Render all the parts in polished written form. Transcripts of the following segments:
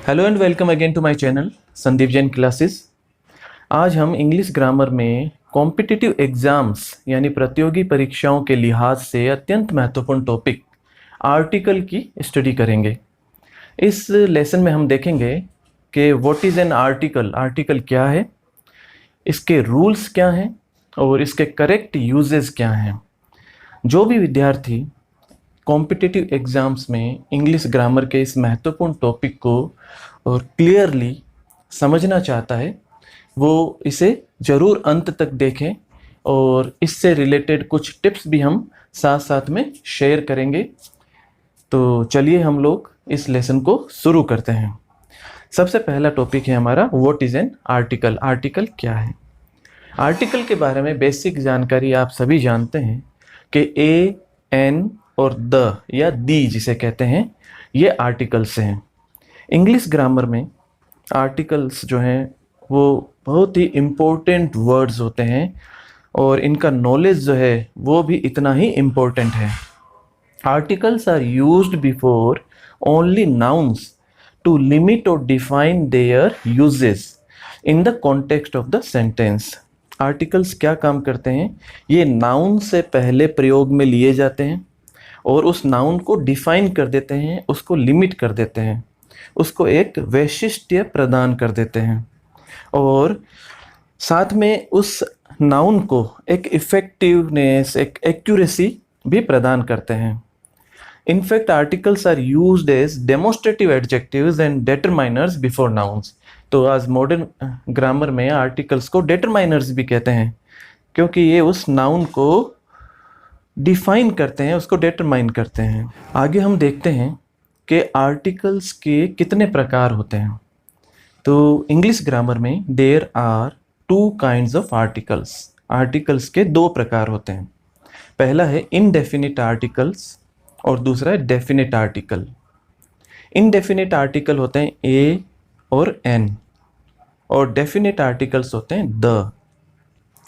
Hello and welcome again to my channel Sandeep Jain classes. आज हम English grammar में competitive exams यानी प्रतियोगी परीक्षाओं के लिहाज से अत्यंत महत्वपूर्ण टॉपिक आर्टिकल की स्टडी करेंगे। इस लेसन में हम देखेंगे कि what is an article, article क्या है, इसके रूल्स क्या हैं और इसके करेक्ट यूजेस क्या हैं। जो भी विद्यार्थी कॉम्पिटिटिव एग्ज़ाम्स में इंग्लिश ग्रामर के इस महत्वपूर्ण टॉपिक को और क्लियरली समझना चाहता है वो इसे ज़रूर अंत तक देखें और इससे रिलेटेड कुछ टिप्स भी हम साथ साथ में शेयर करेंगे। तो चलिए हम लोग इस लेसन को शुरू करते हैं। सबसे पहला टॉपिक है हमारा what is an article. Article क्या है? आर्टिकल के बारे में बेसिक जानकारी आप सभी जानते हैं कि ए, एन और द या दी जिसे कहते हैं ये आर्टिकल्स हैं। इंग्लिश ग्रामर में आर्टिकल्स जो हैं वो बहुत ही इम्पोर्टेंट वर्ड्स होते हैं और इनका नॉलेज जो है वो भी इतना ही इम्पोर्टेंट है। Articles are used before only nouns to limit और define their uses in the context of the sentence. Articles क्या काम करते हैं? ये नाउन से पहले प्रयोग में लिए जाते हैं और उस नाउन को डिफाइन कर देते हैं, उसको लिमिट कर देते हैं, उसको एक वैशिष्ट्य प्रदान कर देते हैं और साथ में उस नाउन को एक इफ़ेक्टिवनेस, एक एक्यूरेसी भी प्रदान करते हैं। In fact articles are used as demonstrative adjectives and determiners before nouns. तो आज मॉडर्न ग्रामर में आर्टिकल्स को डिटरमाइनर्स भी कहते हैं क्योंकि ये उस नाउन को डिफाइन करते हैं, उसको डिटरमाइन करते हैं। आगे हम देखते हैं कि आर्टिकल्स के कितने प्रकार होते हैं। तो इंग्लिश ग्रामर में there are two kinds of articles. Articles के दो प्रकार होते हैं। पहला है इनडेफिनिट आर्टिकल्स और दूसरा है डेफिनिट आर्टिकल। इनडेफिनिट आर्टिकल होते हैं ए और एन और डेफिनिट आर्टिकल्स होते हैं the.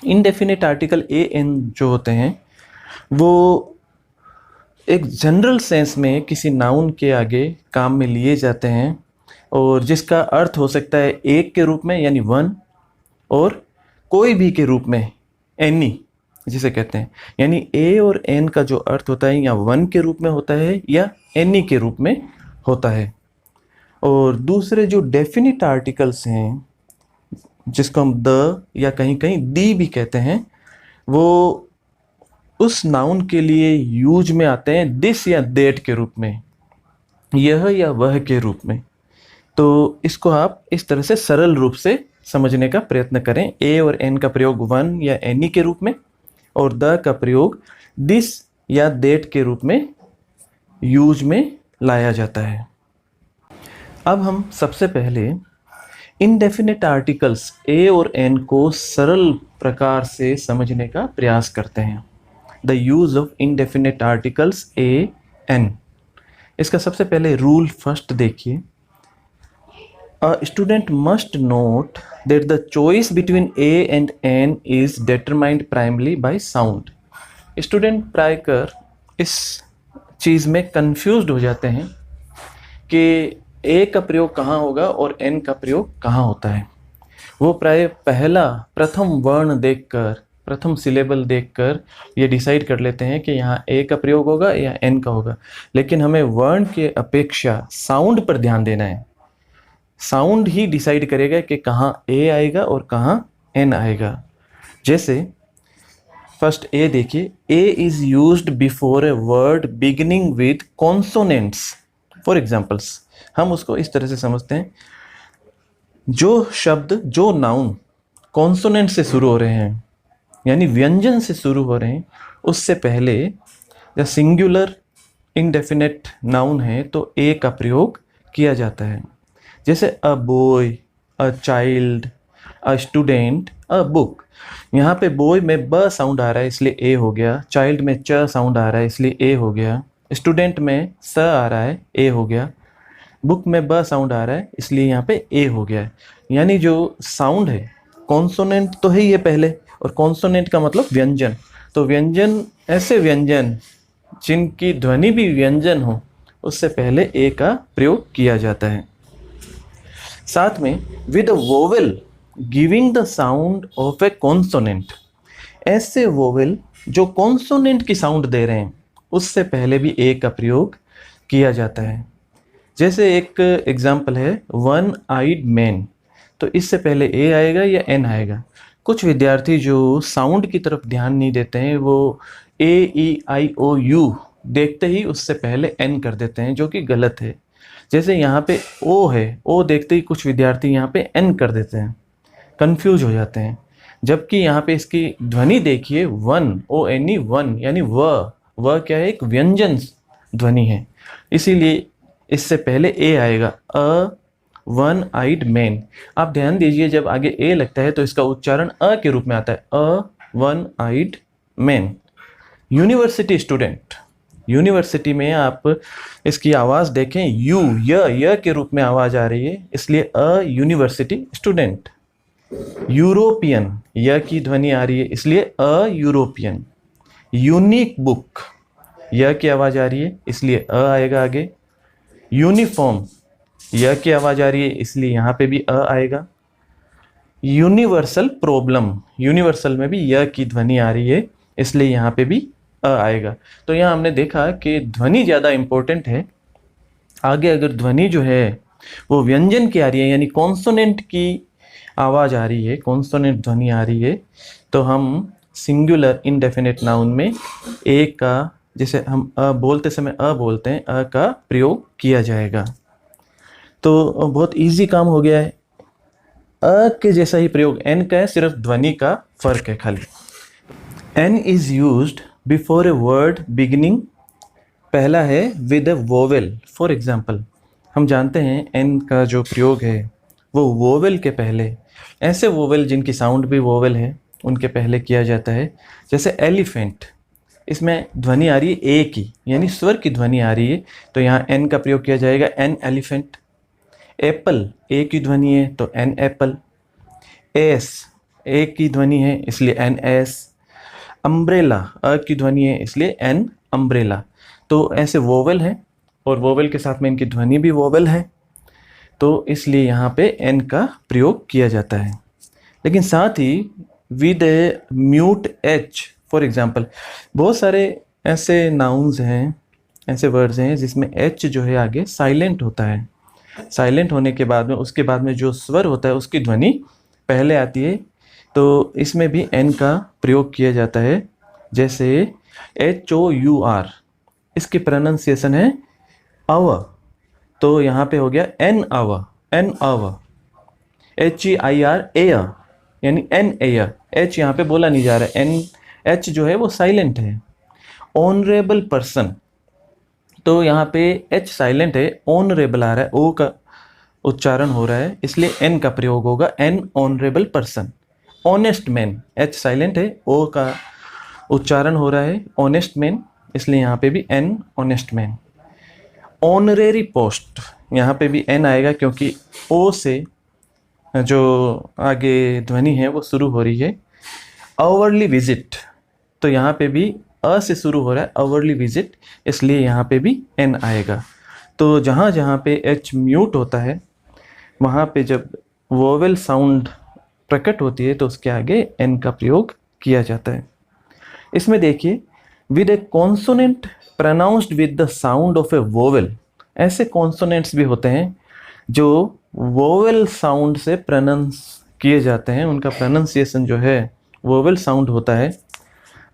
Indefinite article a an जो होते हैं वो एक जनरल सेंस में किसी नाउन के आगे काम में लिए जाते हैं और जिसका अर्थ हो सकता है एक के रूप में यानी वन और कोई भी के रूप में एनी जिसे कहते हैं। यानी ए और एन का जो अर्थ होता है या वन के रूप में होता है या एनी के रूप में होता है। और दूसरे जो डेफिनिट आर्टिकल्स हैं जिसको हम द या कहीं कहीं दी भी कहते हैं वो उस नाउन के लिए यूज में आते हैं दिस या देट के रूप में, यह या वह के रूप में। तो इसको आप इस तरह से सरल रूप से समझने का प्रयत्न करें। ए और एन का प्रयोग वन या एनी के रूप में और द का प्रयोग दिस या देट के रूप में यूज में लाया जाता है। अब हम सबसे पहले इनडेफिनिट आर्टिकल्स ए और एन को सरल प्रकार से समझने का प्रयास करते हैं। The use of indefinite articles a an. इसका सबसे पहले रूल फर्स्ट देखिए। A student must note that the choice between a and an is determined primarily by sound. Student प्रायकर इस चीज़ में कंफ्यूज्ड हो जाते हैं कि ए का प्रयोग कहाँ होगा और एन का प्रयोग कहाँ होता है। वो प्राय प्रथम वर्ण देखकर, प्रथम सिलेबल देखकर ये डिसाइड कर लेते हैं कि यहाँ ए का प्रयोग होगा या एन का होगा। लेकिन हमें वर्ण के अपेक्षा साउंड पर ध्यान देना है। साउंड ही डिसाइड करेगा कि कहाँ ए आएगा और कहाँ एन आएगा। जैसे फर्स्ट ए देखिए, A is used before a word beginning with consonants. For examples हम उसको इस तरह से समझते हैं, जो शब्द, जो नाउन कॉन्सोनेंट से शुरू हो रहे हैं यानी व्यंजन से शुरू हो रहे हैं उससे पहले या सिंगुलर इनडेफिनेट नाउन है तो ए का प्रयोग किया जाता है। जैसे a boy, a child, a student, a book. यहाँ पे बॉय में ब साउंड आ रहा है इसलिए ए हो गया, चाइल्ड में च साउंड आ रहा है इसलिए ए हो गया, स्टूडेंट में स आ रहा है ए हो गया, बुक में ब साउंड आ रहा है इसलिए यहाँ पे ए हो गया है। यानी जो साउंड है, कॉन्सोनेंट तो है ये पहले और कॉन्सोनेंट का मतलब व्यंजन। तो व्यंजन, ऐसे व्यंजन जिनकी ध्वनि भी व्यंजन हो उससे पहले ए का प्रयोग किया जाता है। साथ में with a vowel giving the sound of A consonant, ऐसे वोवेल जो कॉन्सोनेंट की साउंड दे रहे हैं उससे पहले भी ए का प्रयोग किया जाता है। जैसे एक एग्जाम्पल है वन आइड मैन, तो इससे पहले ए आएगा या एन आएगा। कुछ विद्यार्थी जो साउंड की तरफ ध्यान नहीं देते हैं, वो ए ई आई ओ यू देखते ही उससे पहले एन कर देते हैं, जो कि गलत है। जैसे यहाँ पे ओ है, ओ देखते ही कुछ विद्यार्थी यहाँ पे एन कर देते हैं, कंफ्यूज हो जाते हैं। जबकि यहाँ पे इसकी ध्वनि देखिए one, O N E one, यानी व क्या है, एक व्यंजन ध्वनि है, इसीलिए इससे पहले ए आएगा, अ वन आइड मैन। आप ध्यान दीजिए जब आगे ए लगता है तो इसका उच्चारण अ के रूप में आता है, a one eyed man. University student, university में आप इसकी आवाज़ देखें, यू य के रूप में आवाज़ आ रही है, इसलिए अ यूनिवर्सिटी स्टूडेंट। यूरोपियन, य की ध्वनि आ रही है, इसलिए अ यूरोपियन। यूनिक बुक, य की आवाज़ आ रही है, इसलिए अ आएगा आगे। यूनिफॉर्म, य की आवाज़ आ रही है, इसलिए यहाँ पे भी अ आएगा। यूनिवर्सल प्रॉब्लम, यूनिवर्सल में भी य की ध्वनि आ रही है, इसलिए यहाँ पे भी अ आएगा। तो यहाँ हमने देखा कि ध्वनि ज़्यादा इम्पोर्टेंट है। आगे अगर ध्वनि जो है वो व्यंजन की आ रही है, यानी कॉन्सोनेंट की आवाज़ आ रही है, कॉन्सोनेंट ध्वनि आ रही है, तो हम सिंगुलर इंडेफिनिट नाउन में ए का, जैसे हम अ बोलते समय अ बोलते हैं, अ का प्रयोग किया जाएगा। तो बहुत इजी काम हो गया है। अ के जैसा ही प्रयोग एन का है, सिर्फ ध्वनि का फर्क है खाली। An is used before a word beginning, पहला है with a vowel. For example, हम जानते हैं एन का जो प्रयोग है वो वोवेल के पहले, ऐसे वोवेल जिनकी साउंड भी वोवेल है उनके पहले किया जाता है। जैसे एलिफेंट, इसमें ध्वनि आ रही है ए की, यानी स्वर की ध्वनि आ रही है, तो यहाँ एन का प्रयोग किया जाएगा, एन एलिफेंट। एप्पल, ए की ध्वनि है तो एन एप्पल। एस, ए की ध्वनि है इसलिए एन एस। अम्ब्रेला, अ की ध्वनि है इसलिए एन अम्ब्रेला। तो ऐसे वोवेल हैं और वोवेल के साथ में इनकी ध्वनि भी वोवेल है, तो इसलिए यहाँ पे एन का प्रयोग किया जाता है। लेकिन साथ ही with a mute H, for example, बहुत सारे ऐसे नाउन्स हैं, ऐसे वर्ड्स हैं जिसमें एच जो है आगे साइलेंट होता है। साइलेंट होने के बाद में उसके बाद में जो स्वर होता है उसकी ध्वनि पहले आती है, तो इसमें भी एन का प्रयोग किया जाता है। जैसे एच ओ यू आर, इसकी प्रोनाउंसिएशन है अव, तो यहाँ पे हो गया एन अव, एन अव। H E I R air, यानी एन एयर, एच यहाँ पे बोला नहीं जा रहा है, एन एच जो है वो साइलेंट है। ऑनरेबल पर्सन, तो यहाँ पे एच साइलेंट है, ऑनरेबल आ रहा है, ओ का उच्चारण हो रहा है, इसलिए एन का प्रयोग होगा, N honourable person. Honest man, H silent है, ओ का उच्चारण हो रहा है, ऑनेस्ट मैन, इसलिए यहाँ पे भी an honest man. Honorary post, यहाँ पे भी एन आएगा क्योंकि ओ से जो आगे ध्वनि है वो शुरू हो रही है। आवरली विजिट, तो यहाँ पे भी अ से शुरू हो रहा है, आवरली विजिट, इसलिए यहाँ पे भी एन आएगा। तो जहाँ जहाँ पे एच म्यूट होता है वहाँ पे जब वोवेल साउंड प्रकट होती है तो उसके आगे एन का प्रयोग किया जाता है। इसमें देखिए with A consonant pronounced with the sound of A vowel, ऐसे कॉन्सोनेंट्स भी होते हैं जो वोवेल साउंड से प्रोनाउंस किए जाते हैं, उनका प्रोनाउंसिएशन जो है वोवेल साउंड होता है,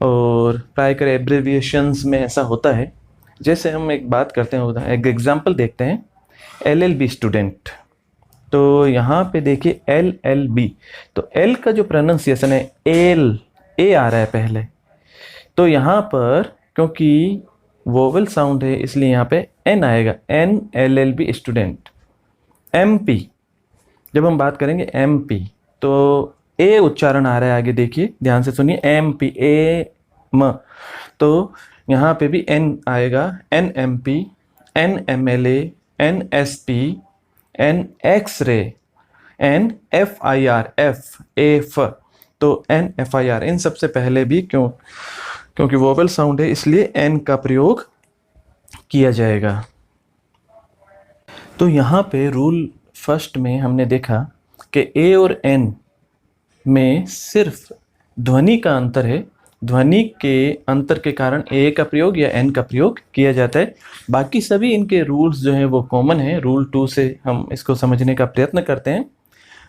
और प्रायकर एब्रिविएशंस में ऐसा होता है। जैसे हम एक बात करते हैं, एक एग्जांपल देखते हैं, LLB स्टूडेंट, तो यहाँ पे देखिए LLB, तो एल का जो प्रोनाउंसिएशन है एल, ए आ रहा है पहले, तो यहाँ पर क्योंकि वोवेल साउंड है इसलिए यहाँ पे एन आएगा, एन LLB स्टूडेंट। MP, जब हम बात करेंगे MP, तो ए उच्चारण आ रहा है आगे, देखिए ध्यान से सुनिए, MP ए म, तो यहाँ पे भी एन आएगा, NMP, NMLA, NSP, NXray, NFIR, F ए फ, तो NFIR, इन सबसे पहले भी क्योंकि वोवेल साउंड है इसलिए एन का प्रयोग किया जाएगा। तो यहाँ पे रूल फर्स्ट में हमने देखा कि ए और एन में सिर्फ ध्वनि का अंतर है, ध्वनि के अंतर के कारण ए का प्रयोग या एन का प्रयोग किया जाता है। बाकी सभी इनके रूल्स जो हैं वो कॉमन है। रूल 2 से हम इसको समझने का प्रयत्न करते हैं।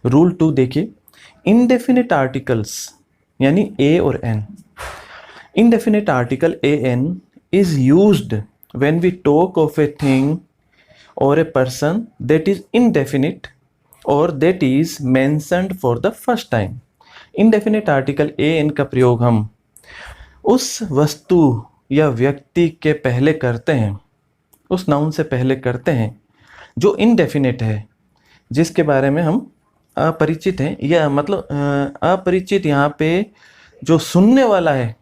रूल 2 देखिए, इनडेफिनिट आर्टिकल्स यानी ए और an. Indefinite article a an is used when we talk of a thing और a person that is indefinite और that is mentioned for the first time. Indefinite article a an का प्रयोग हम उस वस्तु या व्यक्ति के पहले करते हैं, उस नाउन से पहले करते हैं जो इनडेफिनिट है, जिसके बारे में हम अपरिचित हैं, या मतलब अपरिचित यहाँ पे जो सुनने वाला है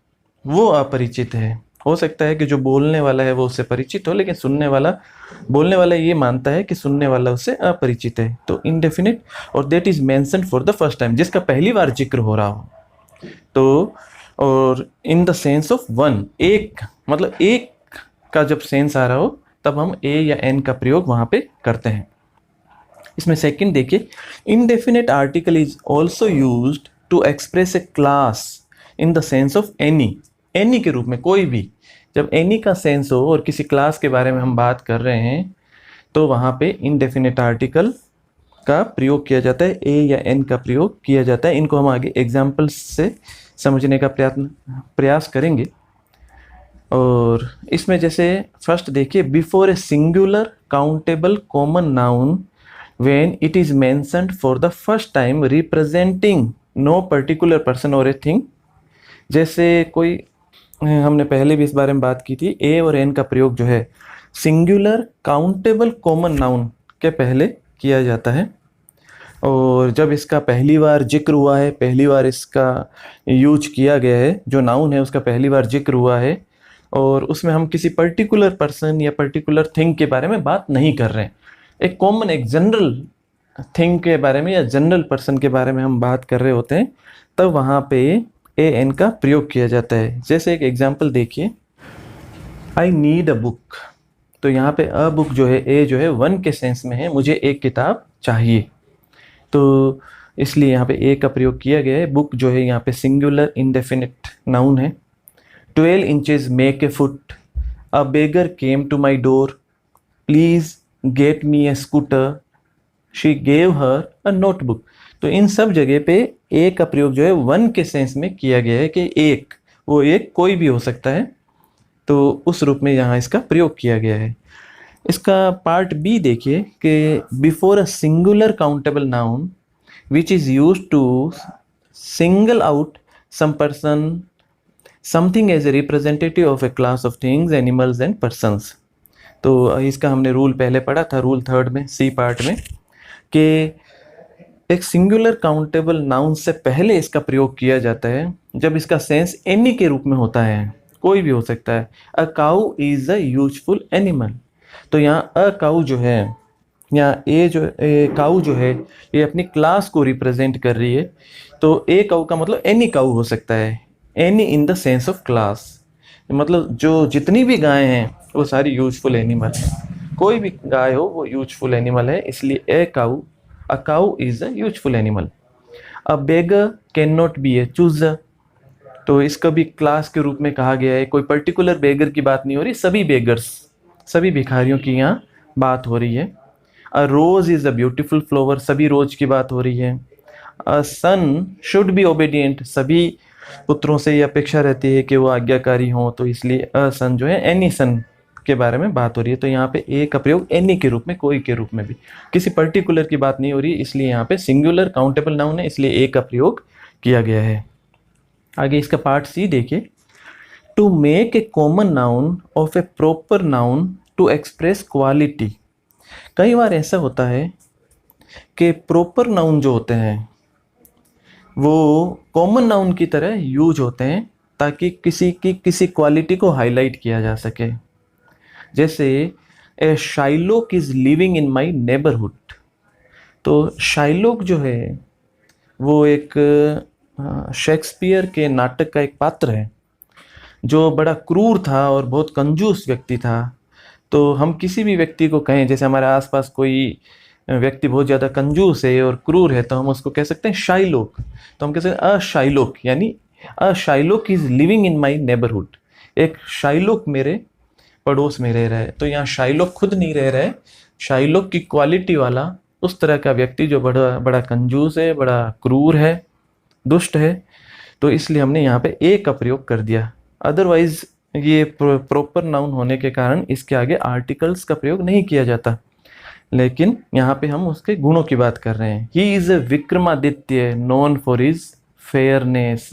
वो अपरिचित है। हो सकता है कि जो बोलने वाला है वो उससे परिचित हो, लेकिन बोलने वाला ये मानता है कि सुनने वाला उससे अपरिचित है। तो इनडेफिनिट और that is mentioned for the first time, जिसका पहली बार जिक्र हो रहा हो। तो और इन द सेंस ऑफ वन, एक मतलब एक का जब सेंस आ रहा हो तब हम ए या एन का प्रयोग वहाँ पे करते हैं। इसमें सेकंड देखिए, indefinite article is also used to express a class in the sense of any. Any के रूप में कोई भी, जब एनी का सेंस हो और किसी क्लास के बारे में हम बात कर रहे हैं तो वहाँ पे इनडेफिनिट आर्टिकल का प्रयोग किया जाता है, ए या एन का प्रयोग किया जाता है। इनको हम आगे एग्जाम्पल्स से समझने का प्रयास करेंगे। और इसमें जैसे फर्स्ट देखिए, before a singular countable common noun when it is mentioned for the first time representing no particular person और ए थिंग। जैसे कोई, हमने पहले भी इस बारे में बात की थी, ए और एन का प्रयोग जो है सिंगुलर काउंटेबल कॉमन नाउन के पहले किया जाता है। और जब इसका पहली बार जिक्र हुआ है, पहली बार इसका यूज किया गया है, जो नाउन है उसका पहली बार जिक्र हुआ है और उसमें हम किसी पर्टिकुलर पर्सन या पर्टिकुलर थिंग के बारे में बात नहीं कर रहे हैं, एक कॉमन एक जनरल थिंग के बारे में या जनरल पर्सन के बारे में हम बात कर रहे होते हैं, तब वहाँ पे ए एन का प्रयोग किया जाता है। जैसे एक एग्जाम्पल देखिए, आई नीड अ बुक। तो यहाँ पे अ बुक जो है, ए जो है वन के सेंस में है, मुझे एक किताब चाहिए, तो इसलिए यहाँ पे ए का प्रयोग किया गया है। बुक जो है यहाँ पे सिंगुलर इनडेफिनिट नाउन है। 12 inches make a foot, a beggar came to my door, please get me a scooter, she gave her a notebook. तो इन सब जगह पे ए का प्रयोग जो है वन के सेंस में किया गया है कि एक, वो एक कोई भी हो सकता है, तो उस रूप में यहाँ इसका प्रयोग किया गया है। इसका पार्ट बी देखिए कि before a singular countable noun which is used to single out some person something as a representative of a class of things, animals and persons. तो इसका हमने रूल पहले पढ़ा था, रूल 3 में, सी पार्ट में, कि एक सिंगुलर काउंटेबल नाउन से पहले इसका प्रयोग किया जाता है जब इसका सेंस एनी के रूप में होता है, कोई भी हो सकता है। A cow is a useful animal. तो यहाँ अ काउ जो है, यहाँ ए काउ जो है, ये अपनी क्लास को रिप्रेजेंट कर रही है। तो ए काउ का मतलब एनी काउ हो सकता है, any in the sense of class, मतलब जो जितनी भी गायें हैं वो सारी यूजफुल एनिमल है, कोई भी गाय हो वो यूजफुल एनिमल है, इसलिए a cow is a useful animal. A beggar can not be A chooser. तो इसका भी क्लास के रूप में कहा गया है, कोई पर्टिकुलर बेगर की बात नहीं हो रही, सभी बेगर्स, सभी भिखारियों की यहाँ बात हो रही है। अ रोज इज अ ब्यूटीफुल फ्लावर, सभी रोज की बात हो रही है। अ सन शुड बी ओबीडियंट, सभी पुत्रों से ये अपेक्षा रहती है कि वो आज्ञाकारी हों, तो इसलिए अ सन जो है एनी सन के बारे में बात हो रही है। तो यहाँ पे ए का प्रयोग एनी के रूप में, कोई के रूप में भी, किसी पर्टिकुलर की बात नहीं हो रही, इसलिए यहाँ पे सिंगुलर काउंटेबल नाउन है, इसलिए ए का प्रयोग किया गया है। आगे इसका पार्ट सी देखिए, to make a common noun of a proper noun to express quality. कई बार ऐसा होता है कि प्रॉपर नाउन जो होते हैं वो कॉमन नाउन की तरह यूज होते हैं ताकि किसी क्वालिटी को हाईलाइट किया जा सके। जैसे a Shylock is living in my neighbourhood. तो शाइलोक जो है वो एक शेक्सपियर के नाटक का एक पात्र है जो बड़ा क्रूर था और बहुत कंजूस व्यक्ति था। तो हम किसी भी व्यक्ति को कहें, जैसे हमारे आसपास कोई व्यक्ति बहुत ज़्यादा कंजूस है और क्रूर है तो हम उसको कह सकते हैं शाइलोक। तो हम कह सकते हैं अ शाइलोक, यानी a Shylock is living in my neighbourhood. एक शाइलोक मेरे पड़ोस में रह रहा है। तो यहाँ शाइलोक खुद नहीं रह रहा है, शाइलोक की क्वालिटी वाला उस तरह का व्यक्ति जो बड़ा बड़ा कंजूस है, बड़ा क्रूर है, दुष्ट है। तो इसलिए हमने यहाँ पे ए का प्रयोग कर दिया। अदरवाइज ये प्रॉपर नाउन होने के कारण इसके आगे आर्टिकल्स का प्रयोग नहीं किया जाता, लेकिन यहाँ पे हम उसके गुणों की बात कर रहे हैं। He is a Vikramaditya known for his fairness,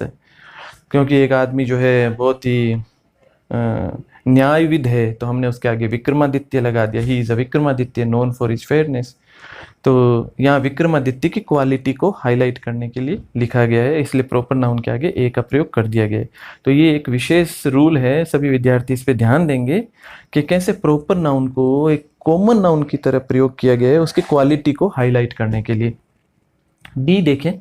क्योंकि एक आदमी जो है बहुत ही न्यायविद है तो हमने उसके आगे विक्रमादित्य लगा दिया। He is a Vikramaditya known for his fairness. तो यहाँ विक्रमादित्य की क्वालिटी को हाईलाइट करने के लिए लिखा गया है, इसलिए प्रॉपर नाउन के आगे ए का प्रयोग कर दिया गया है। तो ये एक विशेष रूल है, सभी विद्यार्थी इस पे ध्यान देंगे कि कैसे प्रॉपर नाउन को एक कॉमन नाउन की तरह प्रयोग किया गया है उसकी क्वालिटी को हाईलाइट करने के लिए। डी देखें,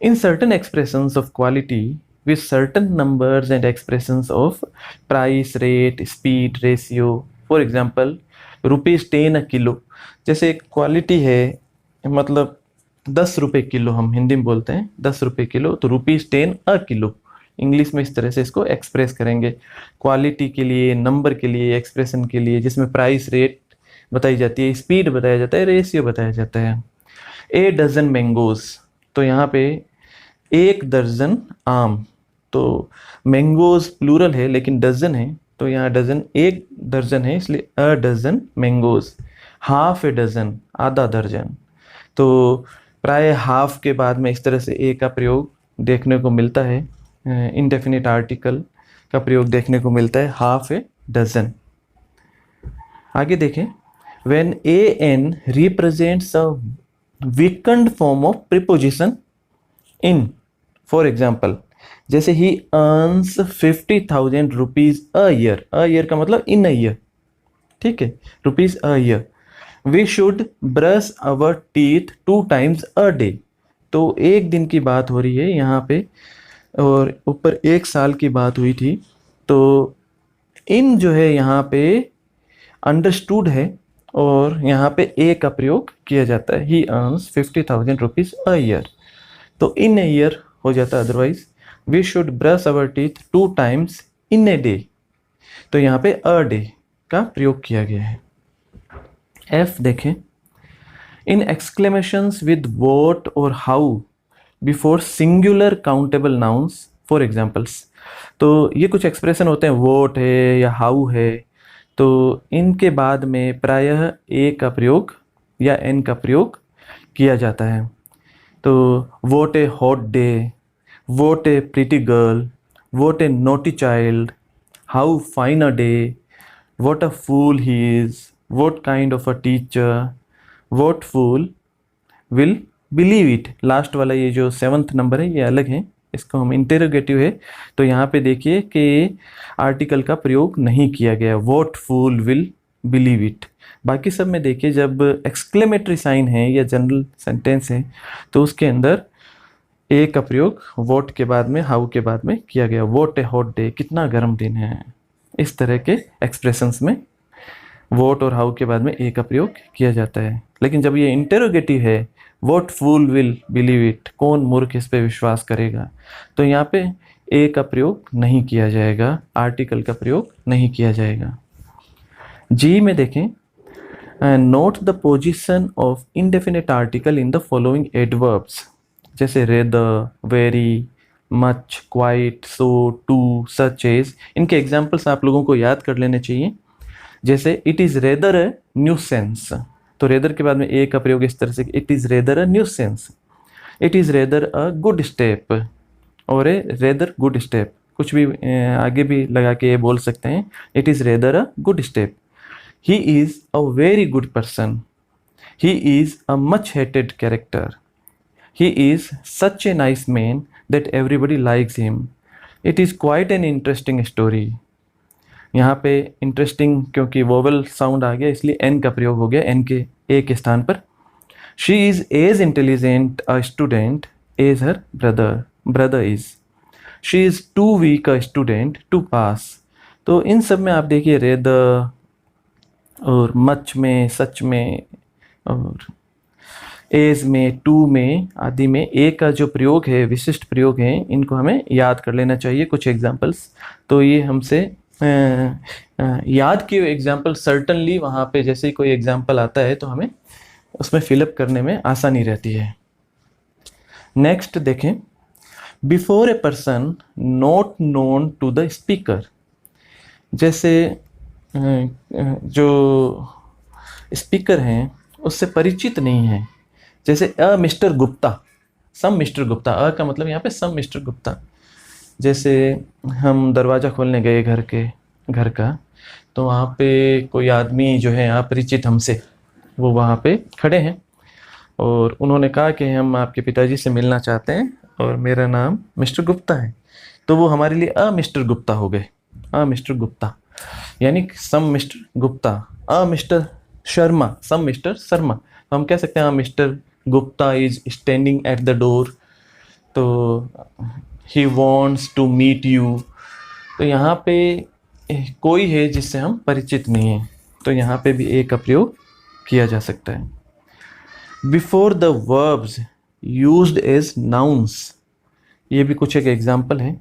in certain expressions of quality with certain numbers and expressions of price, rate, speed, ratio. For example, ₹10 a kilo, जैसे एक क्वालिटी है, मतलब 10 रुपये किलो हम हिंदी में बोलते हैं, 10 रुपये किलो, तो ₹10 a किलो इंग्लिश में इस तरह से इसको एक्सप्रेस करेंगे। क्वालिटी के लिए, नंबर के लिए, एक्सप्रेशन के लिए, जिसमें प्राइस, रेट बताई जाती है, स्पीड बताया जाता है, रेशियो बताया जाता है। ए डजन मैंगोज, तो यहाँ पे 1 दर्जन आम, तो मैंगोज प्लूरल है लेकिन डजन है, तो यहाँ डजन 1 दर्जन है इसलिए a dozen mangoes. Half a dozen, आधा दर्जन, तो प्राय हाफ के बाद में इस तरह से ए का प्रयोग देखने को मिलता है, इनडेफिनिट आर्टिकल का प्रयोग देखने को मिलता है, हाफ ए डजन। आगे देखें, when a an represents a weakened form of preposition in, for example जैसे he earns 50,000 rupees a year, a year का मतलब इन अ ईयर, ठीक है, rupees a year. We should brush our teeth 2 times a day, तो एक दिन की बात हो रही है यहाँ पे और ऊपर 1 साल की बात हुई थी, तो इन जो है यहाँ पे अंडरस्टूड है और यहाँ पे ए का प्रयोग किया जाता है। He earns 50,000 rupees a year, तो इन ए ईयर हो जाता है। Otherwise we should brush our teeth 2 times in a day, तो यहाँ पे अ डे का प्रयोग किया गया है। एफ देखें, इन एक्सक्लेमेशंस विद व्हाट और how before singular countable nouns, for examples, तो ये कुछ एक्सप्रेशन होते हैं, व्हाट है या हाउ है, तो इनके बाद में प्रायः ए का प्रयोग या एन का प्रयोग किया जाता है। तो what a hot day, what a pretty girl, what a naughty child, how fine a day, what a fool he is, what kind of a teacher, what fool will believe it. Last वाला ये जो 7th number है ये अलग है, इसको हम interrogative है, तो यहाँ पे देखिए कि आर्टिकल का प्रयोग नहीं किया गया, what fool will believe it. बाकी सब में देखिए जब एक्सक्लेमेटरी साइन है या जनरल सेंटेंस है तो उसके अंदर ए का प्रयोग व्हाट के बाद में, हाउ के बाद में किया गया। व्हाट ए हॉट डे, कितना गर्म दिन है, इस तरह के एक्सप्रेशंस में व्हाट और हाउ के बाद में ए का प्रयोग किया जाता है। लेकिन जब ये इंटेरोगेटिव है, what fool will believe it, कौन मूर्ख इस पे विश्वास करेगा, तो यहाँ पे ए का प्रयोग नहीं किया जाएगा, आर्टिकल का प्रयोग नहीं किया जाएगा। जी में देखें, note the position of indefinite article in the following adverbs, जैसे rather, very, much, quite, so, too, such as. इनके एग्जाम्पल्स आप लोगों को याद कर लेने चाहिए। जैसे it is rather a nuisance, तो रेदर के बाद में ए का प्रयोग इस तरह से, it is rather a nuisance, it is rather a good step, और ए रेदर गुड स्टेप, कुछ भी आगे भी लगा के ये बोल सकते हैं, it is rather a good step. He is a very good person, he is a much hated character, he is such a nice man that everybody likes him, it is quite an interesting story। यहाँ पे interesting क्योंकि vowel sound आ गया इसलिए N का प्रयोग हो गया, N के ए के स्थान पर। She is as intelligent a student as her brother, brother is. She is too weak a student to pass. तो इन सब में आप देखिए रेदर और मच में, सच में और एज में, टू में आदि में ए का जो प्रयोग है, विशिष्ट प्रयोग हैं, इनको हमें याद कर लेना चाहिए। कुछ एग्जाम्पल्स तो ये हमसे याद किए एग्जाम्पल सर्टनली वहाँ पे जैसे ही कोई एग्जाम्पल आता है तो हमें उसमें फिलअप करने में आसानी रहती है। नेक्स्ट देखें, before a person not known to the speaker. जैसे जो स्पीकर हैं उससे परिचित नहीं है, जैसे a mister Gupta, some mister Gupta, a का मतलब यहाँ पे सम मिस्टर गुप्ता। जैसे हम दरवाज़ा खोलने गए घर का, तो वहाँ पे कोई आदमी जो है अपरिचित हमसे, वो वहाँ पे खड़े हैं और उन्होंने कहा कि हम आपके पिताजी से मिलना चाहते हैं और मेरा नाम मिस्टर गुप्ता है। तो वो हमारे लिए अ मिस्टर गुप्ता हो गए, अ मिस्टर गुप्ता, यानी some mister Gupta, a Mister Sharma, some Mister Sharma. तो हम कह सकते हैं Mister Gupta is standing at the door, तो he wants to meet you. तो यहाँ पे कोई है जिससे हम परिचित नहीं हैं, तो यहाँ पे भी ए का प्रयोग किया जा सकता है। Before the verbs used as nouns, ये भी कुछ एक एग्जाम्पल है।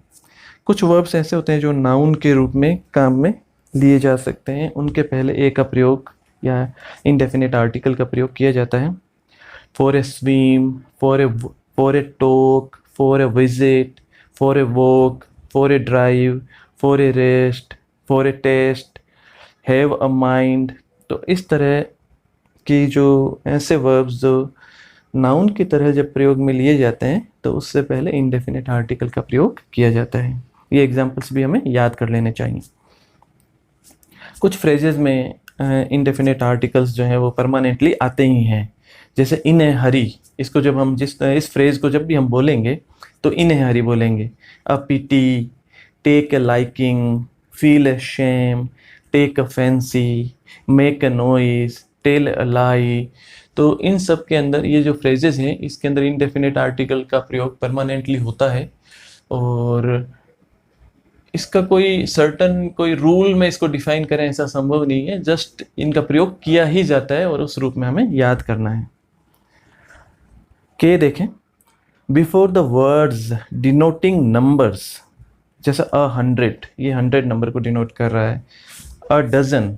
कुछ वर्ब्स ऐसे होते हैं जो नाउन के रूप में काम में लिए जा सकते हैं, उनके पहले ए का प्रयोग या इनडेफिनेट आर्टिकल का प्रयोग किया जाता है। For a swim, for a talk, for a visit, for a walk, for a drive, for a rest, for a test, have a mind. तो इस तरह की जो ऐसे वर्ब्स जो नाउन की तरह जब प्रयोग में लिए जाते हैं तो उससे पहले इनडेफिनेट आर्टिकल का प्रयोग किया जाता है। ये एग्जाम्पल्स भी हमें याद कर लेने चाहिए। कुछ फ्रेजेस में इनडेफिनेट आर्टिकल्स जो हैं वो परमानेंटली आते ही हैं, जैसे इन ए हरी। इसको जब हम इस फ्रेज को जब भी हम बोलेंगे तो इन ए हरी बोलेंगे। A pity, take a liking, feel a shame, take a fancy, make a noise, tell a lie. तो इन सब के अंदर ये जो फ्रेजेस हैं इसके अंदर इनडेफिनेट आर्टिकल का प्रयोग परमानेंटली होता है और इसका कोई सर्टन कोई रूल में इसको डिफाइन करें ऐसा संभव नहीं है, जस्ट इनका प्रयोग किया ही जाता है और उस रूप में हमें याद करना है। के देखें, before the words denoting numbers, जैसे 100, ये 100 नंबर को डिनोट कर रहा है। अ डजन,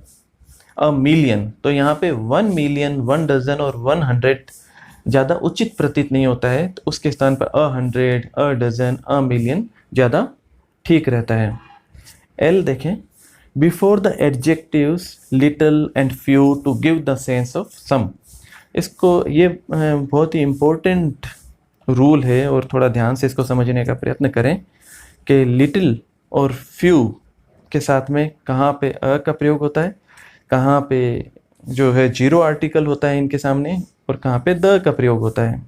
अ मिलियन, तो यहाँ पे 1 मिलियन, 1 डजन और 100 ज़्यादा उचित प्रतीत नहीं होता है, तो उसके स्थान पर 100, अ डजन, अ मिलियन ज़्यादा ठीक रहता है। एल देखें, before the adjectives little and few to give the sense of some. इसको ये बहुत ही इम्पोर्टेंट रूल है और थोड़ा ध्यान से इसको समझने का प्रयत्न करें कि लिटिल और फ्यू के साथ में कहाँ पे अ का प्रयोग होता है, कहाँ पे जो है जीरो आर्टिकल होता है इनके सामने और कहाँ पे द का प्रयोग होता है।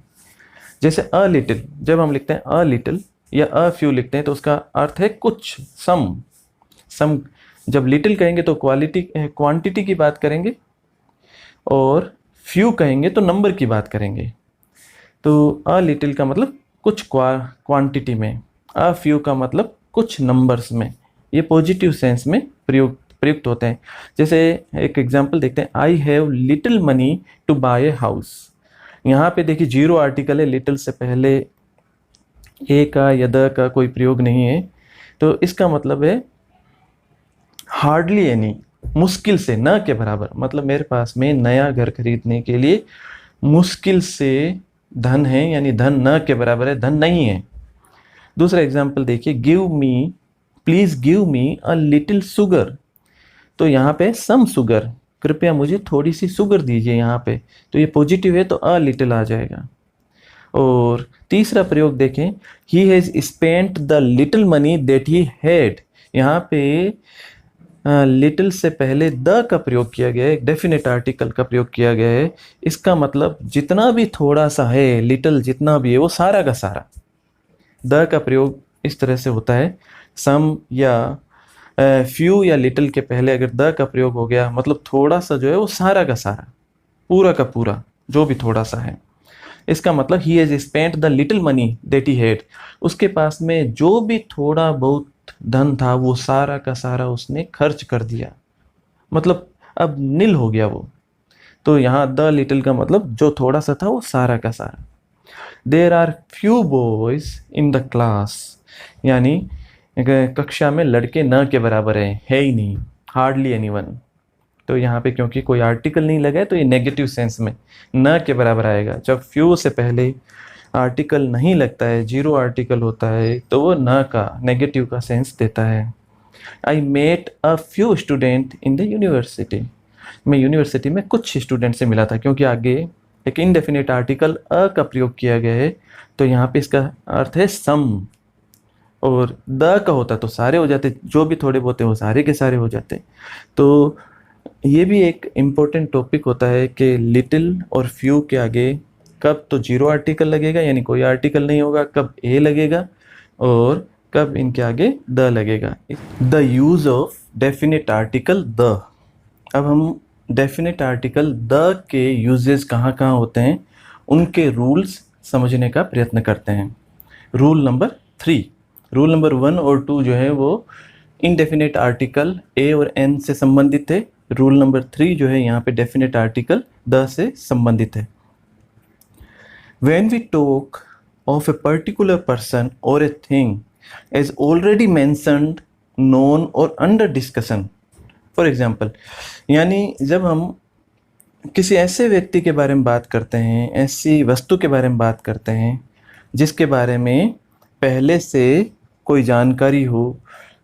जैसे अ लिटिल, जब हम लिखते हैं अ लिटिल या अ फ्यू लिखते हैं तो उसका अर्थ है कुछ, सम। जब लिटिल कहेंगे तो क्वांटिटी की बात करेंगे और फ्यू कहेंगे तो नंबर की बात करेंगे। तो अ लिटिल का मतलब कुछ क्वांटिटी में, अ फ्यू का मतलब कुछ नंबर्स में। ये पॉजिटिव सेंस में प्रयुक्त होते हैं। जैसे एक एग्जांपल देखते हैं, I have little money to buy a house. यहाँ पे देखिए जीरो आर्टिकल है, लिटिल से पहले ए का या द का कोई प्रयोग नहीं है, तो इसका मतलब है हार्डली एनी, मुश्किल से, न के बराबर। मतलब मेरे पास में नया घर खरीदने के लिए मुश्किल से धन है, यानी धन न के बराबर है, धन नहीं है। दूसरा एग्जाम्पल देखिए, give me, please give me a little sugar. तो यहाँ पे सम शुगर, कृपया मुझे थोड़ी सी शुगर दीजिए यहाँ पे, तो ये पॉजिटिव है तो अ लिटिल आ जाएगा। और तीसरा प्रयोग देखें, he has spent the little money that he had. यहाँ पे लिटिल से पहले द का प्रयोग किया गया है, एक डेफिनेट आर्टिकल का प्रयोग किया गया है। इसका मतलब जितना भी थोड़ा सा है, लिटिल जितना भी है वो सारा का सारा। द का प्रयोग इस तरह से होता है, सम या फ्यू या लिटिल के पहले अगर द का प्रयोग हो गया मतलब थोड़ा सा जो है वो सारा का सारा, पूरा का पूरा जो भी थोड़ा सा है। इसका मतलब he has spent the little money that he had, उसके पास में जो भी थोड़ा बहुत धन था वो सारा का सारा उसने खर्च कर दिया, मतलब अब नील हो गया वो। तो यहाँ द लिटिल का मतलब जो थोड़ा सा था वो सारा का सारा। There are few boys in the class, यानी कक्षा में लड़के न के बराबर है ही नहीं, हार्डली एनीवन। तो यहाँ पे क्योंकि कोई आर्टिकल नहीं लगा है तो ये नेगेटिव सेंस में न के बराबर आएगा। जब फ्यू से पहले आर्टिकल नहीं लगता है, जीरो आर्टिकल होता है, तो वो न का नेगेटिव का सेंस देता है। I met a few student in the university, मैं यूनिवर्सिटी में कुछ स्टूडेंट से मिला था, क्योंकि आगे एक इनडेफिनिट आर्टिकल अ का प्रयोग किया गया है तो यहाँ पे इसका अर्थ है सम, और द का होता तो सारे हो जाते, जो भी थोड़े बहुत हैं वो सारे के सारे हो जाते। तो ये भी एक इम्पोर्टेंट टॉपिक होता है कि लिटिल और फ्यू के आगे कब तो जीरो आर्टिकल लगेगा यानी कोई आर्टिकल नहीं होगा, कब ए लगेगा और कब इनके आगे द लगेगा। The use of definite article the. अब हम डेफिनेट आर्टिकल द के यूजेस कहाँ कहाँ होते हैं उनके रूल्स समझने का प्रयत्न करते हैं। रूल नंबर 3, रूल नंबर 1 और 2 जो है वो इनडेफिनेट आर्टिकल ए और एन से संबंधित है। रूल नंबर 3 जो है यहाँ पे डेफिनेट आर्टिकल द से संबंधित है। When we talk of a particular person or a thing as already mentioned, known or under discussion, for example, यानी जब हम किसी ऐसे व्यक्ति के बारे में बात करते हैं, ऐसी वस्तु के बारे में बात करते हैं जिसके बारे में पहले से कोई जानकारी हो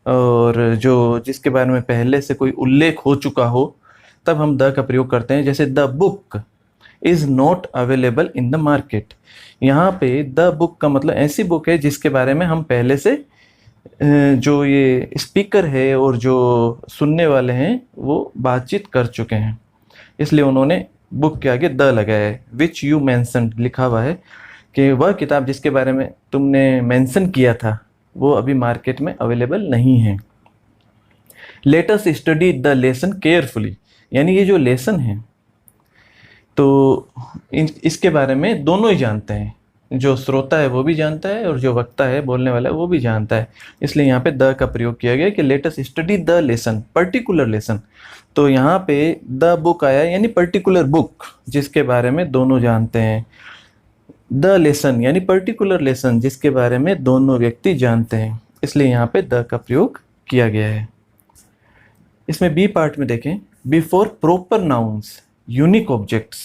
और जो जिसके बारे में पहले से कोई उल्लेख हो चुका हो, तब हम द का प्रयोग करते हैं। जैसे the book is not available in the market, यहाँ पे द बुक का मतलब ऐसी बुक है जिसके बारे में हम पहले से जो ये स्पीकर है और जो सुनने वाले हैं वो बातचीत कर चुके हैं, इसलिए उन्होंने बुक के आगे द लगाया है। विच यू मैंसनड लिखा हुआ है कि वह किताब जिसके बारे में तुमने मेंशन किया था वो अभी मार्केट में अवेलेबल नहीं है। Let us study the lesson carefully, यानी ये जो लेसन है तो इसके बारे में दोनों ही जानते हैं, जो श्रोता है वो भी जानता है और जो वक्ता है बोलने वाला है वो भी जानता है, इसलिए यहाँ पे द का प्रयोग किया गया कि let us study the lesson, particular lesson. तो यहाँ पे द बुक आया यानी पर्टिकुलर बुक जिसके बारे में दोनों जानते हैं। द लेसन यानी पर्टिकुलर लेसन जिसके बारे में दोनों व्यक्ति जानते हैं, इसलिए यहाँ पे द का प्रयोग किया गया है। इसमें बी पार्ट में देखें, before proper nouns unique objects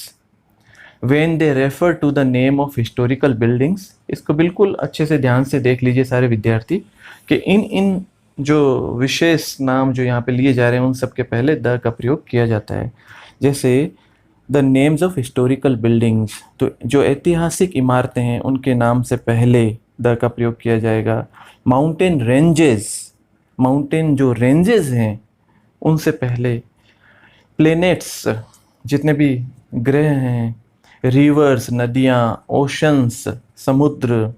when they refer to the name of historical buildings. इसको बिल्कुल अच्छे से ध्यान से देख लीजिए सारे विद्यार्थी कि इन जो विशेष नाम जो यहाँ पे लिए जा रहे हैं उन सब के पहले द का प्रयोग किया जाता है। जैसे the names of historical buildings, तो जो ऐतिहासिक इमारतें हैं उनके नाम से पहले द का प्रयोग किया जाएगा। माउंटेन रेंजेस, माउंटेन जो रेंजेस हैं उनसे पहले। प्लेनेट्स जितने भी ग्रह हैं, रिवर्स नदियाँ, ओशंस समुद्र,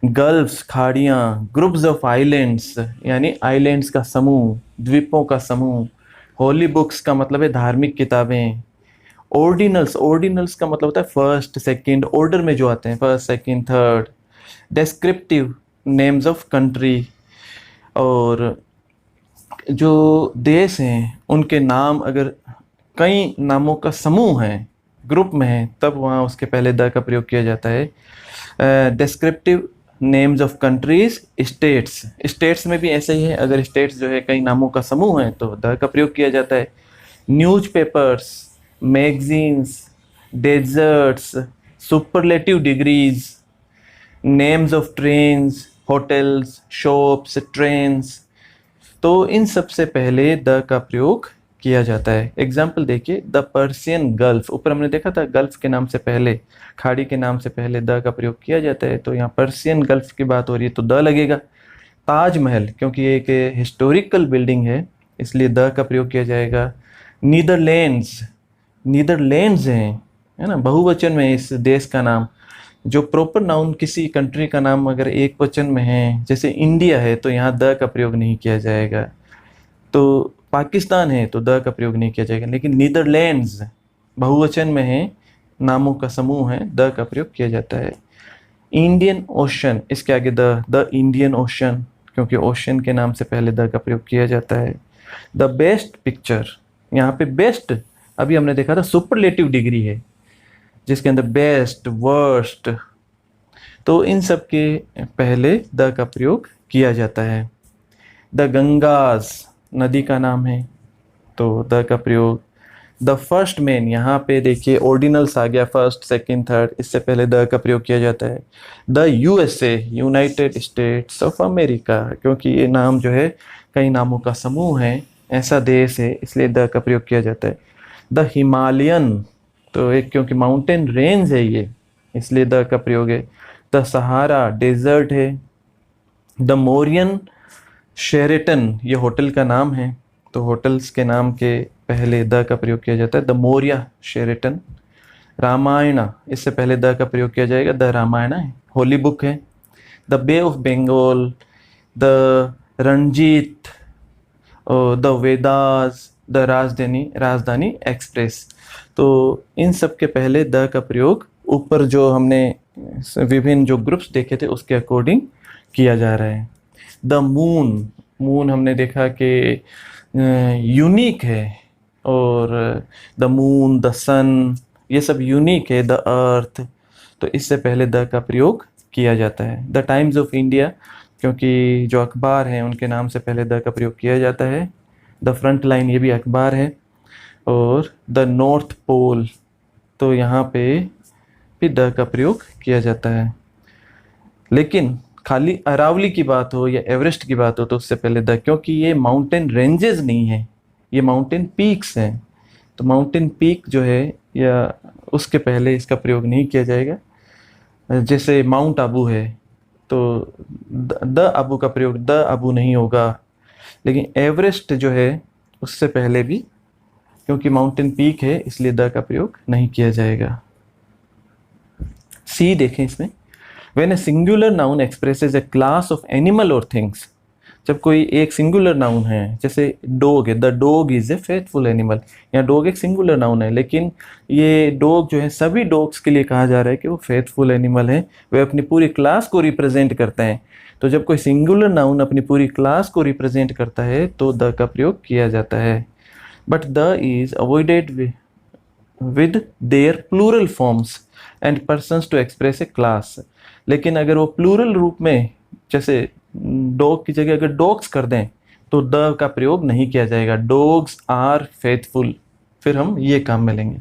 गल्फ्स खाड़ियाँ, ग्रुप्स ऑफ आइलैंड्स यानी आइलैंड्स का समूह, द्वीपों का समूह। होली बुक्स का मतलब है धार्मिक किताबें। ऑर्डिनल्स, ऑर्डिनल्स का मतलब होता है फर्स्ट सेकंड ऑर्डर में जो आते हैं, first second third. Descriptive names of country, और जो देश हैं उनके नाम अगर कई नामों का समूह है, ग्रुप में है, तब वहाँ उसके पहले द का प्रयोग किया जाता है। Descriptive names of countries, states, states में भी ऐसे ही है, अगर स्टेट्स जो है कई नामों का समूह है तो द का प्रयोग किया जाता है। Newspapers, magazines, deserts, superlative degrees, names of trains, hotels, shops, trains, तो इन सब से पहले द का प्रयोग किया जाता है। एग्जाम्पल देखिए, द पर्शियन गल्फ, ऊपर हमने देखा था गल्फ के नाम से पहले, खाड़ी के नाम से पहले द का प्रयोग किया जाता है, तो यहाँ पर्शियन गल्फ की बात हो रही है तो द लगेगा। ताजमहल, क्योंकि ये एक हिस्टोरिकल बिल्डिंग है इसलिए द का प्रयोग किया जाएगा। नीदरलैंड्स, नीदरलैंड्स हैं, है ना, बहुवचन में इस देश का नाम। जो प्रॉपर नाउन किसी कंट्री का नाम अगर एक वचन में है, जैसे इंडिया है तो यहाँ द का प्रयोग नहीं किया जाएगा। तो पाकिस्तान है तो द का प्रयोग नहीं किया जाएगा, लेकिन नीदरलैंड्स बहुवचन में है, नामों का समूह है, द का प्रयोग किया जाता है। इंडियन ओशन, इसके आगे द इंडियन ओशन, क्योंकि ओशन के नाम से पहले द का प्रयोग किया जाता है। द बेस्ट पिक्चर, यहाँ पे बेस्ट अभी हमने देखा था सुपरलेटिव डिग्री है जिसके अंदर बेस्ट, वर्स्ट, तो इन सब के पहले द का प्रयोग किया जाता है। द गंगाज नदी का नाम है, तो द का प्रयोग। द फर्स्ट मैन, यहाँ पे देखिए ऑर्डिनल्स आ गया, फर्स्ट, सेकंड, थर्ड, इससे पहले द का प्रयोग किया जाता है। The USA, United states of America, क्योंकि ये नाम जो है कई नामों का समूह है, ऐसा देश है, इसलिए द का प्रयोग किया जाता है। द हिमालयन, तो एक क्योंकि माउंटेन रेंज है ये, इसलिए द का प्रयोग है। द सहारा डेजर्ट है। द मोरियन शेरेटन, ये होटल का नाम है, तो होटल्स के नाम के पहले द का प्रयोग किया जाता है। The Moriya Sheraton. रामायणा, इससे पहले द का प्रयोग किया जाएगा, द रामायणा है, होली बुक है। The Bay of Bengal, the Ranjit, the Vedas, the Rajdhani Express, तो इन सब के पहले द का प्रयोग ऊपर जो हमने विभिन्न जो ग्रुप्स देखे थे उसके अकॉर्डिंग किया जा रहा है। द मून, मून हमने देखा कि यूनिक है, और द मून, द सन, ये सब यूनिक है। द अर्थ, तो इससे पहले द का प्रयोग किया जाता है। द टाइम्स ऑफ इंडिया, क्योंकि जो अखबार हैं उनके नाम से पहले द का प्रयोग किया जाता है। द फ्रंट लाइन, ये भी अखबार है। और द नॉर्थ पोल, तो यहाँ पे भी द का प्रयोग किया जाता है। लेकिन खाली अरावली की बात हो या एवरेस्ट की बात हो तो उससे पहले द, क्योंकि ये माउंटेन रेंजेस नहीं है, ये माउंटेन पीक्स हैं, तो माउंटेन पीक जो है या उसके पहले इसका प्रयोग नहीं किया जाएगा। जैसे माउंट आबू है तो द आबू का प्रयोग, द आबू नहीं होगा। लेकिन एवरेस्ट जो है उससे पहले भी, क्योंकि माउंटेन पीक है इसलिए द का प्रयोग नहीं किया जाएगा। सी देखें इसमें, when a singular noun expresses A class of animal और थिंग्स, जब कोई एक सिंगुलर नाउन है, जैसे डॉग है, the dog is a faithful animal, यहाँ डॉग एक सिंगुलर नाउन है, लेकिन ये डॉग जो है सभी डॉग्स के लिए कहा जा रहा है कि वो फेथफुल एनिमल है, वे अपनी पूरी क्लास को रिप्रेजेंट करते हैं। तो जब कोई सिंगुलर नाउन अपनी पूरी क्लास को रिप्रेजेंट करता है तो द का प्रयोग किया जाता है। But the is avoided with their plural forms and persons to express a class, लेकिन अगर वो प्लूरल रूप में, जैसे डॉग की जगह अगर डॉग्स कर दें तो द का प्रयोग नहीं किया जाएगा। डॉग्स आर फेथफुल, फिर हम ये काम में लेंगे।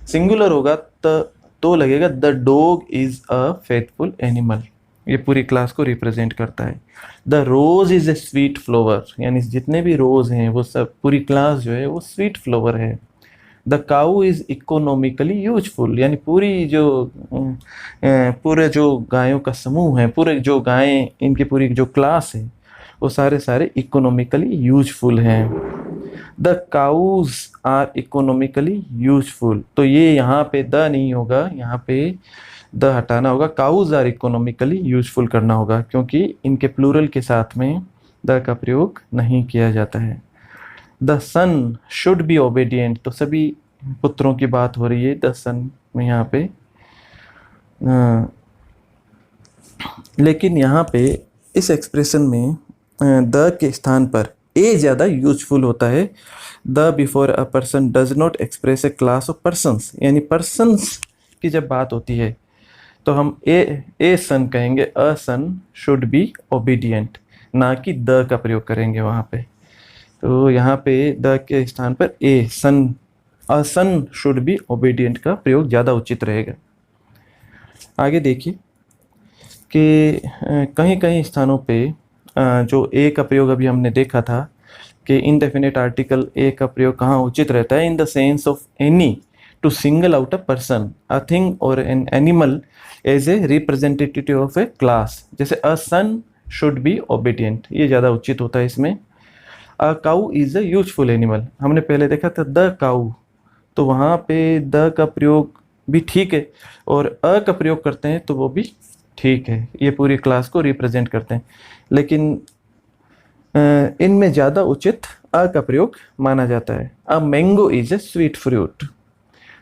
सिंगुलर होगा तो लगेगा the dog is a faithful animal, ये पूरी क्लास को रिप्रेजेंट करता है। The rose is a sweet flower, यानी जितने भी रोज हैं वो सब, पूरी क्लास जो है वो स्वीट फ्लावर है। The cow is economically useful, यानी पूरे जो गायों का समूह है, पूरे जो गायें, इनकी पूरी जो क्लास है वो सारे इकोनॉमिकली यूजफुल हैं। The cows are economically useful, तो ये यहाँ पे द नहीं होगा, यहाँ पे द हटाना होगा, काउज आर इकोनॉमिकली यूजफुल करना होगा, क्योंकि इनके प्लूरल के साथ में द का प्रयोग नहीं किया जाता है। The son should be obedient, तो सभी पुत्रों की बात हो रही है द सन में यहाँ पे, लेकिन यहाँ पे इस एक्सप्रेशन में द के स्थान पर ए ज़्यादा यूजफुल होता है। The before a person does not express a class of persons, यानी पर्सन्स की जब बात होती है तो हम ए सन कहेंगे, अ सन शुड बी ओबीडियंट, ना कि द का प्रयोग करेंगे वहाँ पे। तो यहाँ पे द के स्थान पर ए सन, अ सन शुड बी ओबीडियंट का प्रयोग ज़्यादा उचित रहेगा। आगे देखिए कि कहीं कहीं स्थानों पे जो ए का प्रयोग अभी हमने देखा था कि इनडेफिनेट आर्टिकल ए का प्रयोग कहाँ उचित रहता है, in the sense of any to single out a person, a thing और an animal as a representative of a class, जैसे a son should be obedient, ये ज़्यादा उचित होता है इसमें। A cow is a useful animal, हमने पहले देखा था द काऊ, तो वहाँ पे द का प्रयोग भी ठीक है और अ का प्रयोग करते हैं तो वो भी ठीक है, ये पूरी क्लास को रिप्रेजेंट करते हैं, लेकिन इनमें ज़्यादा उचित अ का प्रयोग माना जाता है। A mango is a sweet fruit,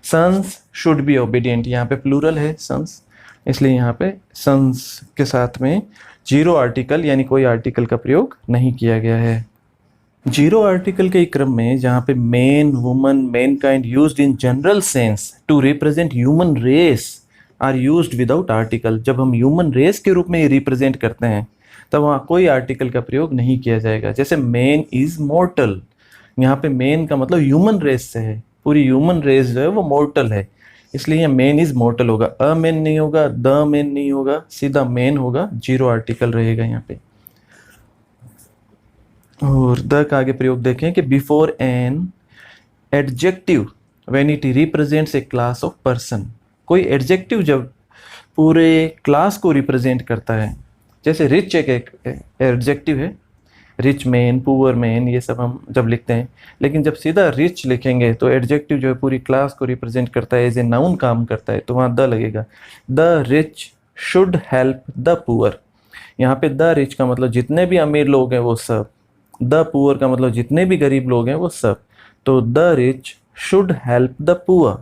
sons should be obedient, यहाँ पे प्लूरल है सन्स, इसलिए यहाँ पे सन्स के साथ में जीरो आर्टिकल यानी कोई आर्टिकल का प्रयोग नहीं किया गया है। जीरो आर्टिकल के क्रम में जहाँ पे man, woman, mankind used in general sense to represent human race are used without article. जब हम ह्यूमन रेस के रूप में रिप्रेजेंट करते हैं तब वहाँ कोई आर्टिकल का प्रयोग नहीं किया जाएगा। जैसे मैन इज मॉर्टल, यहाँ पे मैन का मतलब ह्यूमन रेस से है, पूरी ह्यूमन रेस जो है वो मॉर्टल है, इसलिए यहाँ मैन इज मॉर्टल होगा। अ मैन नहीं होगा, द मैन नहीं होगा, सीधा मैन होगा, जीरो आर्टिकल रहेगा यहाँ पे। और द का आगे प्रयोग देखें कि before an adjective when it represents A class of person. कोई एडजेक्टिव जब पूरे क्लास को रिप्रेजेंट करता है, जैसे रिच एक एडजेक्टिव है, रिच मैन, पुअर मैन, ये सब हम जब लिखते हैं, लेकिन जब सीधा रिच लिखेंगे तो एडजेक्टिव जो है पूरी क्लास को रिप्रेजेंट करता है, एज ए नाउन काम करता है, तो वहाँ द लगेगा। The rich should help the poor. यहाँ पे द रिच का मतलब जितने भी अमीर लोग हैं वो सब, द पुअर का मतलब जितने भी गरीब लोग हैं वो सब। तो the rich should help the poor.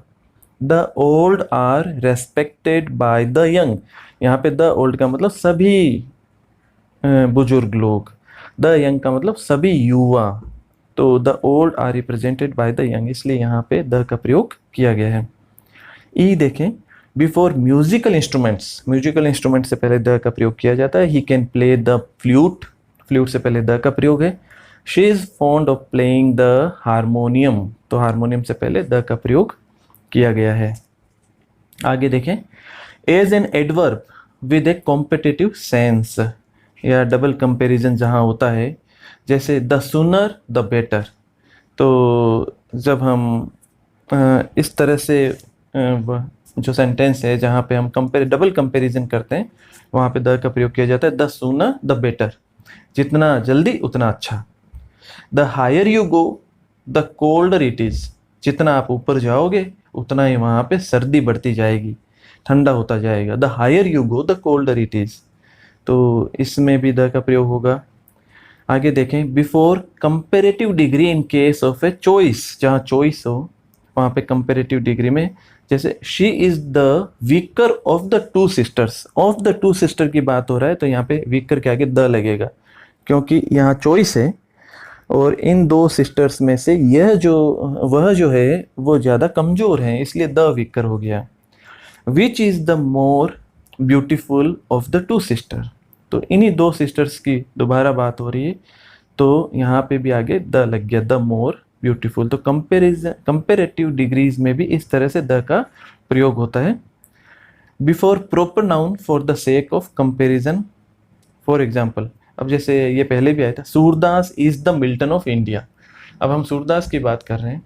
The old are respected by the young. यहाँ पे द ओल्ड का मतलब सभी बुजुर्ग लोग, द यंग का मतलब सभी युवा। तो the old are represented by the young, इसलिए यहाँ पे द का प्रयोग किया गया है। ई देखें, before musical instruments, musical instrument से पहले द का प्रयोग किया जाता है। He can play the flute, flute से पहले द का प्रयोग है। She is fond of playing the harmonium, तो हारमोनियम से पहले द का प्रयोग किया गया है। आगे देखें, as an adverb with a competitive sense या डबल कंपैरिजन जहाँ होता है, जैसे द सुनर द बेटर। तो जब हम इस तरह से जो सेंटेंस है जहाँ पे हम डबल कंपैरिजन करते हैं, वहाँ पे द का प्रयोग किया जाता है। द सूनर द बेटर, जितना जल्दी उतना अच्छा। The higher you go the colder it is. जितना आप ऊपर जाओगे उतना ही वहाँ पे सर्दी बढ़ती जाएगी, ठंडा होता जाएगा। The higher you go the colder it is, तो इसमें भी द का प्रयोग होगा। आगे देखें, before comparative degree in case of a choice, जहाँ चॉइस हो वहाँ पे कंपेरेटिव डिग्री में, जैसे she is the weaker of the two sisters. Of the two sister की बात हो रहा है तो यहाँ पे वीकर के आगे द लगेगा, क्योंकि यहाँ चॉइस है और इन दो सिस्टर्स में से वह जो है वो ज़्यादा कमज़ोर है, इसलिए द वीकर हो गया। Which is the more beautiful of the two sister, तो इन्हीं दो सिस्टर्स की दोबारा बात हो रही है, तो यहाँ पे भी आगे द लग गया, द मोर ब्यूटीफुल। तो कंपेरेटिव डिग्रीज में भी इस तरह से द का प्रयोग होता है। Before proper noun for the sake of comparison, for example, अब जैसे ये पहले भी आया था, Surdas is the Milton of India. अब हम सूरदास की बात कर रहे हैं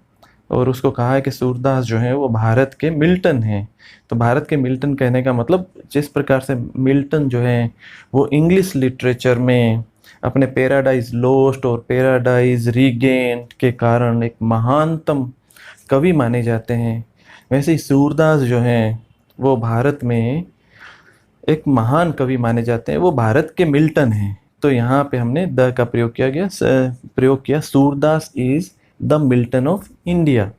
और उसको कहा है कि सूरदास जो है वो भारत के मिल्टन हैं। तो भारत के मिल्टन कहने का मतलब, जिस प्रकार से मिल्टन जो है वो इंग्लिश लिटरेचर में अपने पैराडाइज लॉस्ट और पैराडाइज रीगेन्ड के कारण एक महानतम कवि माने जाते हैं, वैसे ही सूरदास जो हैं वो भारत में एक महान कवि माने जाते हैं, वो भारत के मिल्टन हैं। तो यहाँ पे हमने द का प्रयोग किया, Surdas is the Milton of India.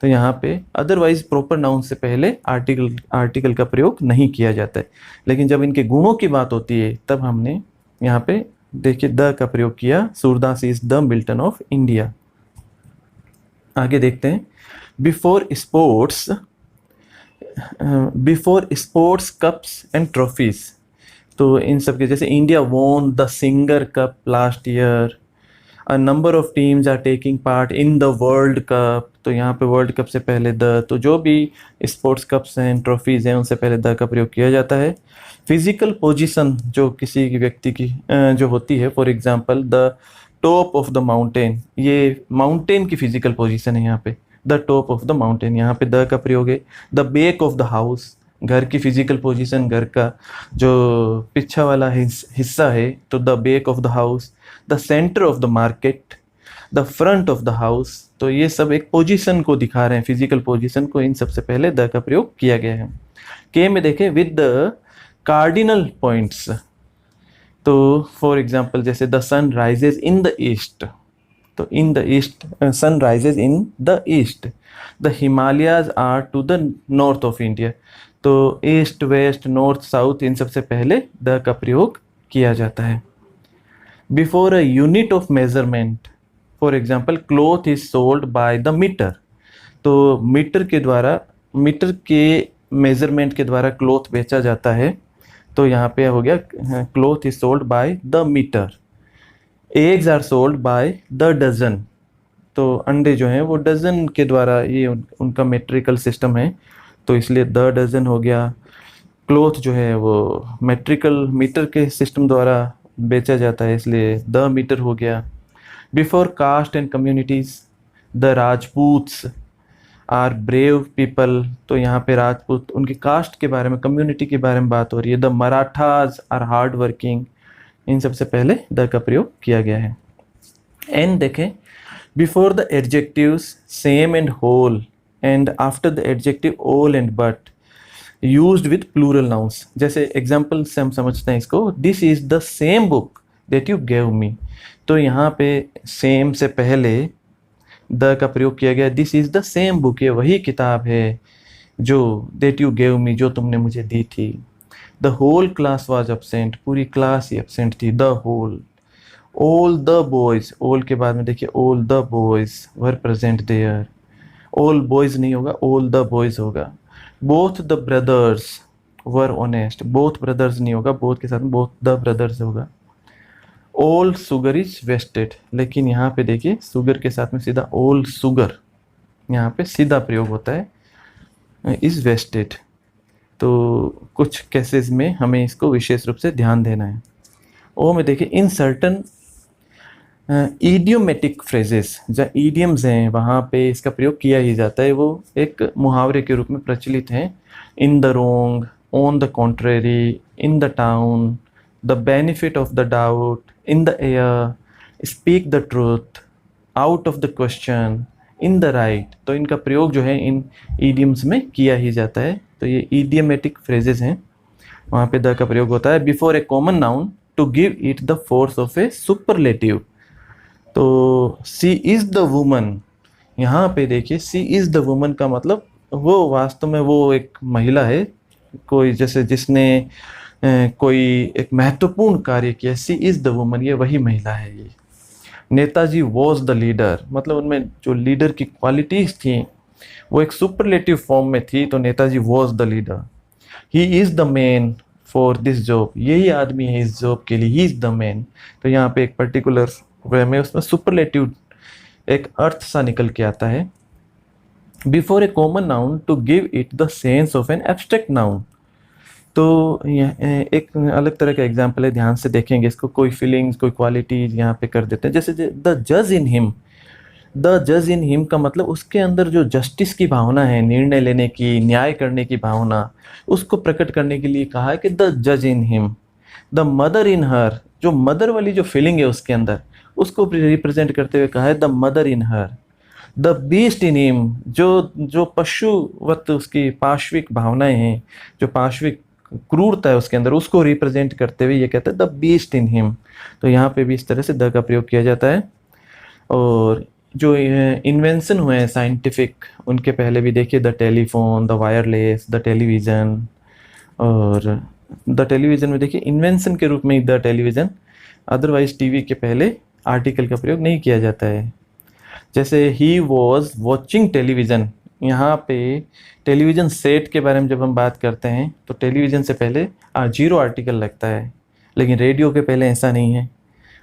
तो यहाँ पे अदरवाइज प्रॉपर नाउन से पहले आर्टिकल का प्रयोग नहीं किया जाता है, लेकिन जब इनके गुणों की बात होती है तब हमने यहाँ पे देखिए द का प्रयोग किया, Surdas is the Milton of India. आगे देखते हैं, before sports cups and trophies. तो इन सब के जैसे India won the Singer Cup last year, a number of teams are taking part in the World Cup. तो यहाँ पे वर्ल्ड कप से पहले द, तो जो भी स्पोर्ट्स कप्स हैं, ट्रॉफीज़ हैं, उनसे पहले द का प्रयोग किया जाता है। फिजिकल पोजीशन जो किसी व्यक्ति की जो होती है, for example the top of the mountain, ये माउंटेन की फिजिकल पोजीशन है यहाँ पे, the top of the mountain, यहाँ पे द का प्रयोग है। The back of the house, घर की फिजिकल पोजीशन, घर का जो पीछा वाला हिस्सा है, तो the back of the house. The centre of the market, the front of the house. तो ये सब एक पोजीशन को दिखा रहे हैं, फिजिकल पोजीशन को, इन सबसे पहले द का प्रयोग किया गया है। के में देखें, विद द कार्डिनल पॉइंट्स। तो फॉर एग्जांपल जैसे the sun rises in the east, तो in the east, sun rises in the east. The Himalayas are to the north of India. तो ईस्ट, वेस्ट, नॉर्थ, साउथ, इन सबसे पहले the का प्रयोग किया जाता है। Before a unit of measurement, for example cloth is sold by the metre. तो मीटर के द्वारा, मीटर के मेजरमेंट के द्वारा क्लोथ बेचा जाता है। तो यहाँ पे हो गया cloth is sold by the metre. Eggs are sold by the dozen. तो अंडे जो हैं वो डजन के द्वारा, ये उनका मेट्रिकल सिस्टम है, तो इसलिए द डजन हो गया। क्लोथ जो है वो मेट्रिकल मीटर के सिस्टम द्वारा बेचा जाता है, इसलिए द मीटर हो गया। Before caste and communities the Rajputs are brave people. तो यहाँ पे राजपूत, उनकी कास्ट के बारे में, कम्युनिटी के बारे में बात हो रही है। The Marathas are hard working. इन सबसे पहले द का प्रयोग किया गया है। एंड देखें, before the adjectives same and whole and after the adjective all and but used with plural nouns. जैसे एग्जाम्पल से हम समझते हैं इसको, this is the same book that you gave me. तो यहाँ पे सेम से पहले द का प्रयोग किया गया। This is the same book, ये वही किताब है जो दैट यू गेव मी, जो तुमने मुझे दी थी। The whole class was absent, पूरी क्लास ही एब्सेंट थी। The whole. All the boys, all के बाद में देखिए all the boys were present there. All boys नहीं होगा, ऑल द बॉयज होगा। Both the brothers were honest, both brothers नहीं होगा, बोथ के साथ में बोथ द ब्रदर्स होगा। ऑल सुगर इज वेस्टेड, लेकिन यहाँ पे देखिए सुगर के साथ में सीधा ऑल सुगर, यहाँ पे सीधा प्रयोग होता है, इज वेस्टेड। तो कुछ केसेस में हमें इसको विशेष रूप से ध्यान देना है। ओ में देखिए, इन सर्टन ईडियोमेटिक फ्रेजेस, जहाँ ईडियम्स हैं वहाँ पे इसका प्रयोग किया ही जाता है, वो एक मुहावरे के रूप में प्रचलित हैं। In the wrong, on the contrary, in the town, the benefit of the doubt, in the air, speak the truth, out of the question, in the right. तो इनका प्रयोग जो है इन ईडियम्स में किया ही जाता है। तो ये ईडियमेटिक फ्रेजेस हैं, वहाँ पे द का प्रयोग होता है। Before a common noun to give it the force of a superlative. तो सी इज़ द वुमन, यहाँ पे देखिए सी इज़ द वुमन का मतलब वो वास्तव में वो एक महिला है, कोई जैसे जिसने कोई एक महत्वपूर्ण कार्य किया। सी इज़ द वुमन, ये वही महिला है। ये नेताजी वॉज द लीडर, मतलब उनमें जो लीडर की क्वालिटीज़ थी वो एक सुपरलेटिव फॉर्म में थी, तो Netaji was the leader. He is the man for this job, यही आदमी है इस जॉब के लिए, ही इज़ द मैन। तो यहाँ पे एक पर्टिकुलर वे में उसमें सुपरलेटिव एक अर्थ सा निकल के आता है। Before a common noun to give it the sense of an abstract noun. तो एक अलग तरह का एग्जाम्पल है, ध्यान से देखेंगे इसको। कोई फीलिंग्स, कोई क्वालिटीज यहाँ पे कर देते हैं, जैसे द जज इन हिम। द जज इन हिम का मतलब उसके अंदर जो जस्टिस की भावना है, निर्णय लेने की, न्याय करने की भावना, उसको प्रकट करने के लिए कहा है कि द जज in him. The mother in her, जो मदर वाली जो फीलिंग है उसके अंदर, उसको रिप्रेजेंट करते हुए कहा है the mother in her. The beast in him, जो पशुवत उसकी पार्श्विक भावनाएं हैं, जो पार्श्विक क्रूरता है उसके अंदर, उसको रिप्रेजेंट करते हुए ये कहते हैं द बीस्ट इन हिम। तो यहाँ पे भी इस तरह से द का प्रयोग किया जाता है। और जो इन्वेंशन हुए हैं साइंटिफिक, उनके पहले भी देखिए the telephone, the wireless, the television. और द टेलीविज़न में देखिए इन्वेंशन के रूप में ही द टेलीविज़न, अदरवाइज टीवी के पहले आर्टिकल का प्रयोग नहीं किया जाता है। जैसे ही वॉज वॉचिंग टेलीविज़न, यहाँ पे टेलीविज़न सेट के बारे में जब हम बात करते हैं तो टेलीविज़न से पहले जीरो आर्टिकल लगता है, लेकिन रेडियो के पहले ऐसा नहीं है।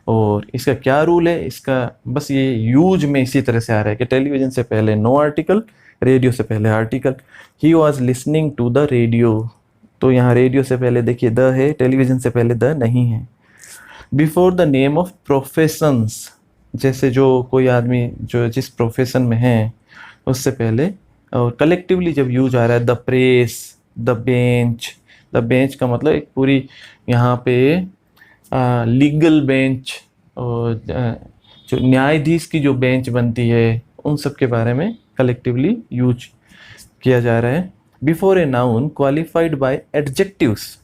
और इसका क्या रूल है, इसका बस ये यूज में इसी तरह से आ रहा है कि टेलीविज़न से पहले नो आर्टिकल, रेडियो से पहले article. He was listening to the radio, तो यहाँ रेडियो से पहले देखिए द है, टेलीविज़न से पहले द नहीं है। Before the name of professions, जैसे जो कोई आदमी जो जिस प्रोफेशन में है उससे पहले। और कलेक्टिवली जब यूज आ रहा है the press, the bench. The bench का मतलब एक पूरी यहाँ पे लीगल बेंच, और जो न्यायाधीश की जो बेंच बनती है उन सब के बारे में कलेक्टिवली यूज किया जा रहा है। Before a noun qualified by adjectives,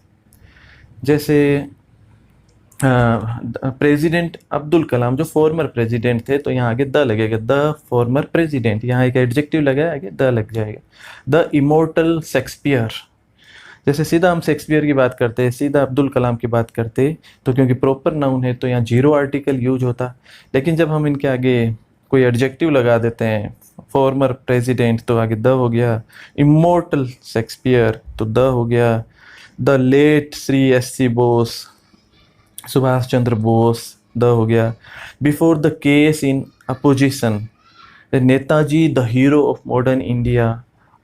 जैसे प्रेसिडेंट अब्दुल कलाम जो फॉर्मर प्रेसिडेंट थे, तो यहाँ आगे द लगेगा, द फॉर्मर प्रेसिडेंट। यहाँ एक एडजेक्टिव लगा है, आगे द लग जाएगा। द इमोर्टल शेक्सपियर, जैसे सीधा हम शेक्सपियर की बात करते, सीधा अब्दुल कलाम की बात करते, तो क्योंकि प्रॉपर नाउन है तो यहाँ जीरो आर्टिकल यूज होता। लेकिन जब हम इनके आगे कोई एडजेक्टिव लगा देते हैं, फॉर्मर प्रेसिडेंट तो आगे द हो गया, इमोर्टल शेक्सपियर तो द हो गया, the late Shri S C Bose, Subhash Chandra Bose the हो गया, before the case in apposition, Netaji the hero of modern India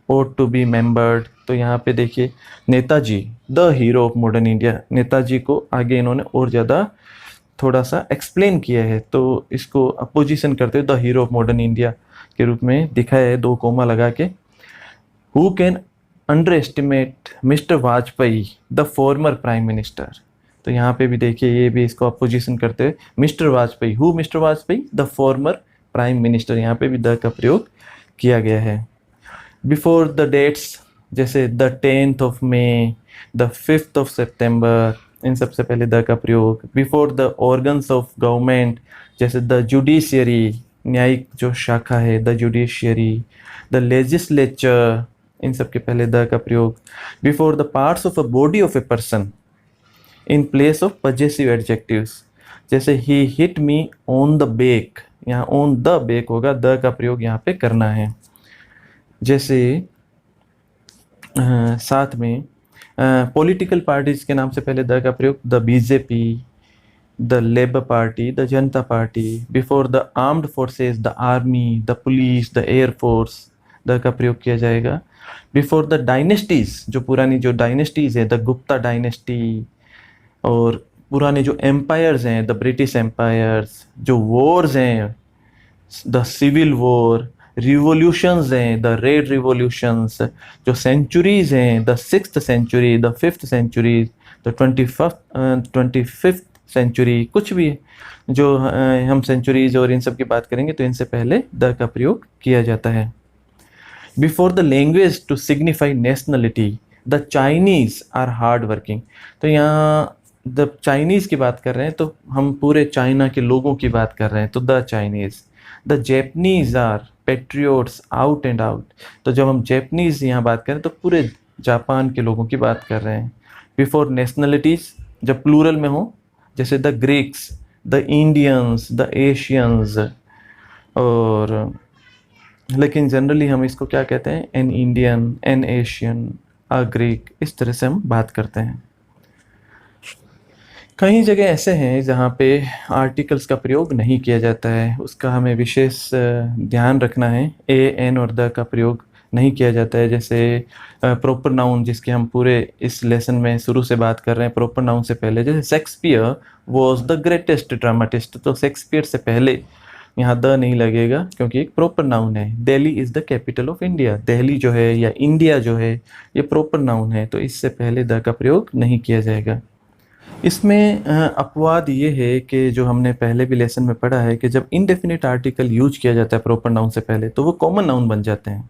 ought to be remembered, तो यहाँ पे देखिए Netaji the hero of modern India, Netaji को आगे इन्होंने और ज़्यादा थोड़ा सा एक्सप्लेन किया है, तो इसको अपोजिशन करते हुए the hero of modern India के रूप में दिखाया है, दो कोमा लगा के। Who can under estimate mister Vajpayee the former prime minister, तो यहाँ पे भी देखिए ये भी इसको अपोजिशन करते हुए Mister Vajpayee, who Mister Vajpayee the former prime minister, यहाँ पे भी द का प्रयोग किया गया है। बिफोर द डेट्स जैसे the 10th of May, the 5th of September, इन सबसे पहले द का प्रयोग। Before the organs of government जैसे द जुडिशियरी, न्यायिक जो शाखा है द जुडिशियरी, द लेजिस्लेचर, इन सब के पहले द का प्रयोग। Before the parts of a body of A person in place of possessive adjectives, जैसे he hit me on the back, यहाँ ऑन द बैक होगा, द का प्रयोग यहाँ पे करना है। जैसे साथ में पॉलिटिकल पार्टीज के नाम से पहले द का प्रयोग, the BJP, the Labour Party, the Janata Party. Before the armed forces, the army, the police, the air force, the का प्रयोग किया जाएगा। बिफोर द डायनेस्टीज, जो पुरानी जो डायनेस्टीज है, द गुप्ता डायनेस्टी, और पुराने जो एम्पायर्स हैं, द ब्रिटिश एम्पायर्स, जो वॉर्स हैं, द सिविल वॉर, रिवोल्यूशंस हैं, द रेड रिवोल्यूशंस, जो सेंचुरीज हैं, the 6th century, the 5th century, the 25th century, कुछ भी जो हम सेंचुरीज और इन सब की बात करेंगे तो इनसे पहले द का प्रयोग किया जाता है। Before the language to signify nationality, the Chinese are hard working, तो यहाँ द चाइनीज़ की बात कर रहे हैं तो हम पूरे चाइना के लोगों की बात कर रहे हैं, तो the Chinese. The Japanese are patriots out and out, तो जब हम जैपनीज़ यहाँ बात करें तो पूरे जापान के लोगों की बात कर रहे हैं। बिफोर नेशनलिटीज़ जब प्लूरल में हो, जैसे the Greeks, the Indians, the Asians, और लेकिन जनरली हम इसको क्या कहते हैं, an Indian, N Asian, a Greek, इस तरह से हम बात करते हैं। कई जगह ऐसे हैं जहाँ पे आर्टिकल्स का प्रयोग नहीं किया जाता है, उसका हमें विशेष ध्यान रखना है। ए, एन और द का प्रयोग नहीं किया जाता है। जैसे प्रॉपर नाउन, जिसके हम पूरे इस लेसन में शुरू से बात कर रहे हैं, प्रॉपर नाउन से पहले, जैसे Shakespeare was the greatest dramatist, तो शेक्सपियर से पहले यहाँ द नहीं लगेगा क्योंकि एक प्रॉपर नाउन है। Delhi is the capital of India, Delhi जो है या इंडिया जो है ये प्रॉपर नाउन है, तो इससे पहले द का प्रयोग नहीं किया जाएगा। इसमें अपवाद ये है कि जो हमने पहले भी लेसन में पढ़ा है कि जब इनडेफिनिट आर्टिकल यूज किया जाता है प्रॉपर नाउन से पहले तो वो कॉमन नाउन बन जाते हैं।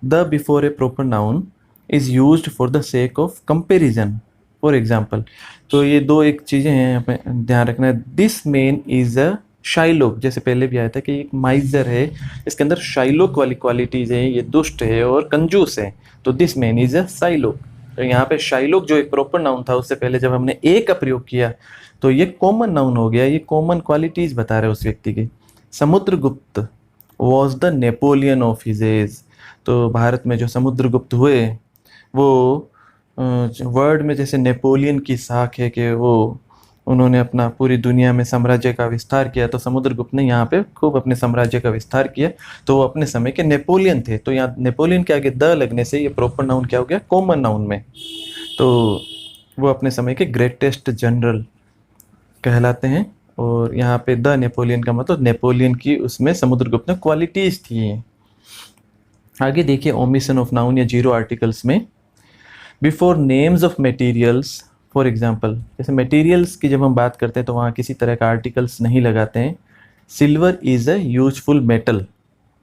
The before A proper noun is used for the sake of comparison, for example. तो ये दो एक चीज़ें हैं हमें ध्यान रखना है। दिस मैन इज़ अ शाइलोक, जैसे पहले भी आया था कि एक माइजर है, इसके अंदर शाइलोक वाली क्वालिटीज़ हैं, ये दुष्ट है और कंजूस है, तो दिस मैन इज़ अ शाइलोक। तो यहाँ पे शाइलोक जो एक प्रॉपर नाउन था, उससे पहले जब हमने ए का प्रयोग किया तो ये कॉमन नाउन हो गया, ये कॉमन क्वालिटीज बता रहे हैं उस व्यक्ति की। Samudragupta was the Napoleon of his age, तो भारत में जो समुद्रगुप्त हुए वो वर्ड में जैसे नेपोलियन की साख है कि वो उन्होंने अपना पूरी दुनिया में साम्राज्य का विस्तार किया, तो समुद्रगुप्त ने यहाँ पे खूब अपने साम्राज्य का विस्तार किया, तो वो अपने समय के नेपोलियन थे। तो यहाँ नेपोलियन के आगे द लगने से ये प्रॉपर नाउन क्या हो गया, कॉमन नाउन में, तो वो अपने समय के ग्रेटेस्ट जनरल कहलाते हैं। और यहाँ पे द नेपोलियन का मतलब नेपोलियन की उसमें समुद्रगुप्त में क्वालिटीज़ थी। आगे देखिए ओमिशन ऑफ नाउन या जीरो आर्टिकल्स में, before names of materials, for example जैसे मटेरियल्स की जब हम बात करते हैं तो वहाँ किसी तरह का आर्टिकल्स नहीं लगाते हैं। Silver is a useful metal,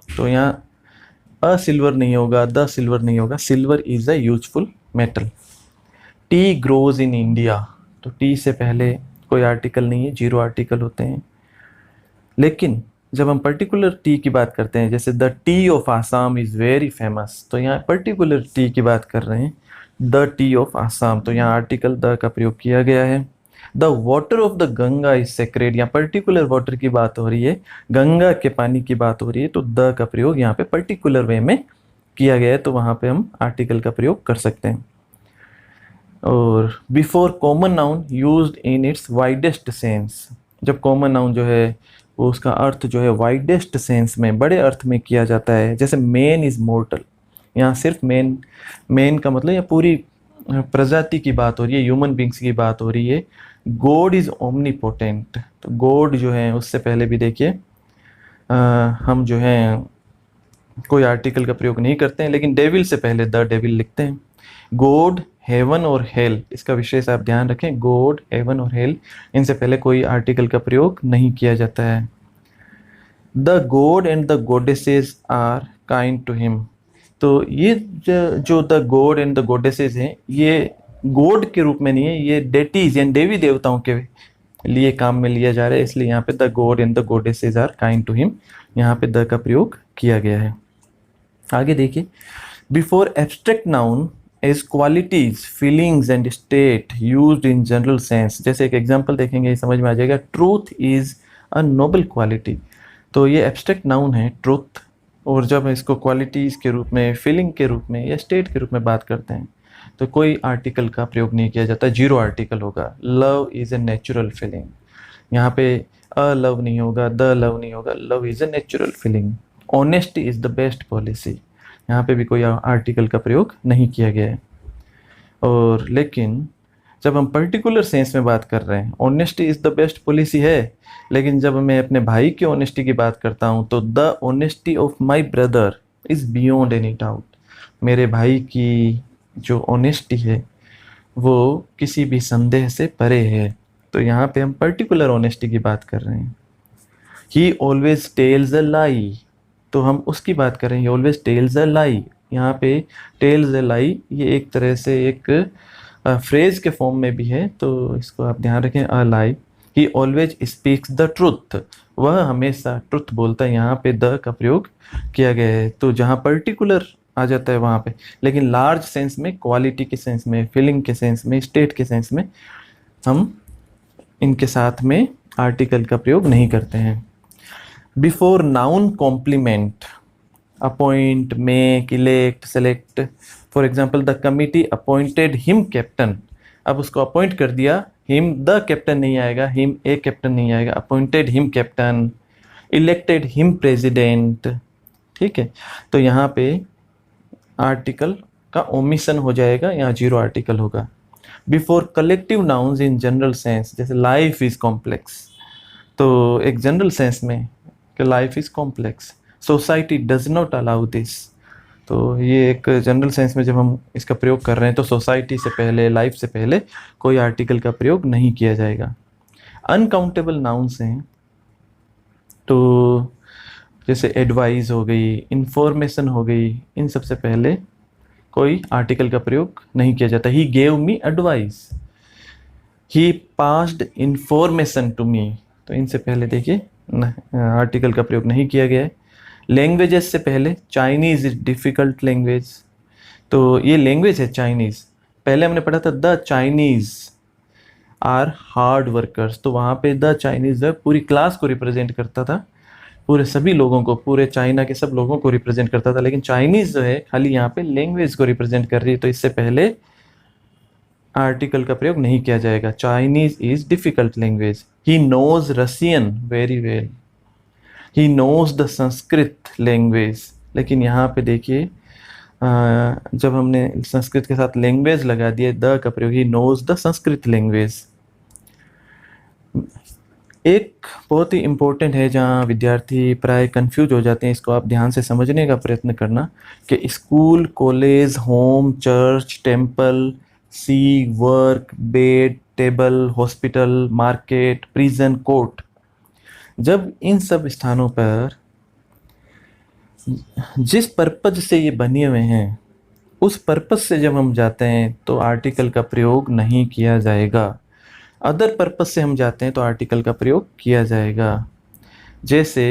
तो यहाँ अ सिल्वर नहीं होगा, द सिल्वर नहीं होगा, silver is a useful metal. T grows in India, तो टी से पहले कोई आर्टिकल नहीं है, जीरो आर्टिकल होते हैं। लेकिन जब हम पर्टिकुलर टी की बात करते हैं, जैसे the T of Assam is very famous, तो यहाँ पर्टिकुलर टी की बात कर रहे हैं, द टी ऑफ आसाम, तो यहाँ आर्टिकल द का प्रयोग किया गया है। The water of the Ganga is sacred, यहाँ पर्टिकुलर वाटर की बात हो रही है, गंगा के पानी की बात हो रही है, तो द का प्रयोग यहाँ पे पर्टिकुलर वे में किया गया है, तो वहाँ पे हम आर्टिकल का प्रयोग कर सकते हैं। और before common noun used in its widest sense, जब कॉमन नाउन जो है वो उसका अर्थ जो है वाइडेस्ट सेंस में, बड़े अर्थ में किया जाता है, जैसे मैन इज मोर्टल, यहाँ सिर्फ मैन, मैन का मतलब या पूरी प्रजाति की बात हो रही है, ह्यूमन बींग्स की बात हो रही है। गॉड इज ओमनीपोटेंट, तो गॉड जो है उससे पहले भी देखिए हम जो है कोई आर्टिकल का प्रयोग नहीं करते हैं, लेकिन डेविल से पहले द डेविल लिखते हैं। गॉड, हेवन और हेल, इसका विशेष आप ध्यान रखें, गॉड, हेवन और हेल, इनसे पहले कोई आर्टिकल का प्रयोग नहीं किया जाता है। The god and the goddesses are kind to him, तो ये जो the god and the goddesses हैं, ये गॉड के रूप में नहीं है, ये डेटीज यानी देवी देवताओं के लिए काम में लिया जा रहा है, इसलिए यहाँ पे the god and the goddesses are kind to him, यहाँ पे द का प्रयोग किया गया है। आगे देखिए, before abstract noun as qualities, feelings and state used in general sense, जैसे एक एग्जांपल देखेंगे ये समझ में आ जाएगा। Truth is a noble quality, तो ये एब्स्ट्रैक्ट नाउन है ट्रूथ, और जब इसको क्वालिटीज़ के रूप में, फीलिंग के रूप में या स्टेट के रूप में बात करते हैं तो कोई आर्टिकल का प्रयोग नहीं किया जाता, जीरो आर्टिकल होगा। Love is a natural feeling, यहाँ पे अ लव नहीं होगा, द लव नहीं होगा, love is a natural feeling. Honesty is the best policy, यहाँ पे भी कोई आर्टिकल का प्रयोग नहीं किया गया है। और लेकिन जब हम पर्टिकुलर सेंस में बात कर रहे हैं, honesty is the best policy है, लेकिन जब मैं अपने भाई की ऑनेस्टी की बात करता हूँ तो the honesty of my brother is beyond any doubt, मेरे भाई की जो ऑनेस्टी है वो किसी भी संदेह से परे है, तो यहाँ पे हम पर्टिकुलर ऑनेस्टी की बात कर रहे हैं। ही ऑलवेज टेल्स अ लाई, तो हम उसकी बात कर रहे हैं, ही ऑलवेज टेल्स अ लाई, यहाँ पे टेल्स अ लाई ये एक तरह से एक फ्रेज के फॉर्म में भी है, तो इसको आप ध्यान रखें, a lie. He always speaks the truth, वह हमेशा ट्रुथ बोलता है, यहाँ पे द का प्रयोग किया गया है, तो जहाँ पर्टिकुलर आ जाता है वहाँ पे, लेकिन लार्ज सेंस में, क्वालिटी के सेंस में, फीलिंग के सेंस में, स्टेट के सेंस में हम इनके साथ में आर्टिकल का प्रयोग नहीं करते हैं। Before noun complement, appoint, make, elect, select, for example the committee appointed him captain, अब उसको अपॉइंट कर दिया, हिम द कैप्टन नहीं आएगा, हिम ए कैप्टन नहीं आएगा, appointed him captain, elected him president, ठीक है, तो यहाँ पे आर्टिकल का ओमिशन हो जाएगा, यहाँ जीरो आर्टिकल होगा। Before collective nouns in general sense, जैसे लाइफ इज कॉम्प्लेक्स, तो एक जनरल सेंस में कि life is complex, society does not allow this, तो ये एक जनरल सेंस में जब हम इसका प्रयोग कर रहे हैं तो सोसाइटी से पहले, लाइफ से पहले कोई आर्टिकल का प्रयोग नहीं किया जाएगा। अनकाउंटेबल नाउन्स हैं, तो जैसे एडवाइस हो गई, इंफॉर्मेशन हो गई, इन सबसे पहले कोई आर्टिकल का प्रयोग नहीं किया जाता। He gave me advice, he passed information to me, तो इनसे पहले देखिए आर्टिकल का प्रयोग नहीं किया गया है। लैंग्वेजेस से पहले, चाइनीज़ इज डिफ़िकल्ट लैंग्वेज, तो ये लैंग्वेज है चाइनीज़, पहले हमने पढ़ा था the Chinese are hard workers, तो वहाँ पे द चाइनीज़ पूरी क्लास को रिप्रेजेंट करता था, पूरे सभी लोगों को, पूरे चाइना के सब लोगों को रिप्रेजेंट करता था, लेकिन चाइनीज़ जो है खाली यहाँ पे लैंग्वेज को रिप्रेजेंट कर रही है, तो इससे पहले आर्टिकल का प्रयोग नहीं किया जाएगा। Chinese is difficult language. He knows Russian very well, he knows the Sanskrit language, लेकिन यहाँ पे देखिए जब हमने संस्कृत के साथ लैंग्वेज लगा दिया, द का प्रयोग, he knows the Sanskrit language. एक बहुत ही इम्पोर्टेंट है जहाँ विद्यार्थी प्राय कंफ्यूज हो जाते हैं, इसको आप ध्यान से समझने का प्रयत्न करना, कि school, college, home, church, temple, sea, work, bed, table, hospital, market, prison, court, जब इन सब स्थानों पर जिस पर्पज से ये बने हुए हैं उस पर्पज से जब हम जाते हैं तो आर्टिकल का प्रयोग नहीं किया जाएगा। अदर पर्पज से हम जाते हैं तो आर्टिकल का प्रयोग किया जाएगा। जैसे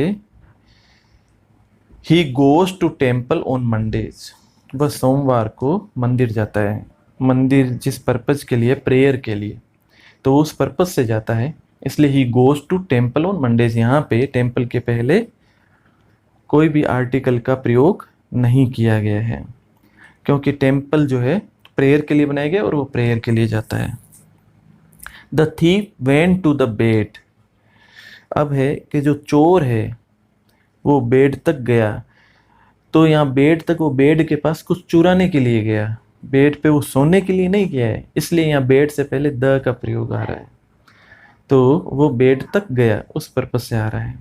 he goes to temple on Mondays, वह सोमवार को मंदिर जाता है, मंदिर जिस पर्पज़ के लिए, प्रेयर के लिए, तो उस पर्पज़ से जाता है, इसलिए he goes to temple on Mondays. यहाँ पे टेम्पल के पहले कोई भी आर्टिकल का प्रयोग नहीं किया गया है, क्योंकि टेम्पल जो है प्रेयर के लिए बनाया गया और वो प्रेयर के लिए जाता है। The thief went to the bed. अब है कि जो चोर है वो बेड तक गया, तो यहाँ बेड तक, वो बेड के पास कुछ चुराने के लिए गया, बेड पे वो सोने के लिए नहीं गया है, इसलिए यहाँ बेड से पहले द का प्रयोग आ रहा है। तो वो बेड तक गया, उस पर्पज से आ रहा है।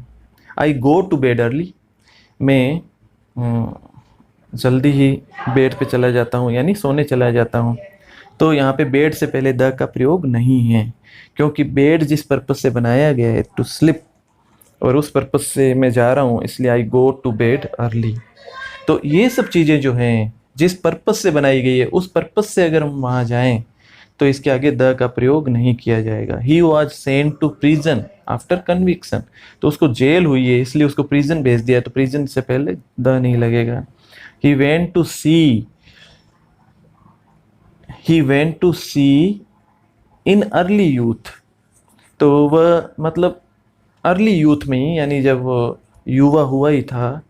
आई गो टू बेड अर्ली, मैं जल्दी ही बेड पे चला जाता हूँ, यानी सोने चला जाता हूँ। तो यहाँ पे बेड से पहले द का प्रयोग नहीं है, क्योंकि बेड जिस पर्पज से बनाया गया है, टू स्लिप, और उस पर्पज से मैं जा रहा हूँ, इसलिए आई गो टू बेड अर्ली। तो ये सब चीज़ें जो हैं जिस पर्पज से बनाई गई है, उस पर्पज से अगर हम वहाँ जाएं तो इसके आगे द का प्रयोग नहीं किया जाएगा। He was sent to prison after conviction, तो उसको जेल हुई है इसलिए उसको प्रिजन भेज दिया, तो प्रिजन से पहले द नहीं लगेगा। He went to sea, he went to sea in early youth, तो वह मतलब अर्ली यूथ में ही, यानी जब वो युवा हुआ ही था,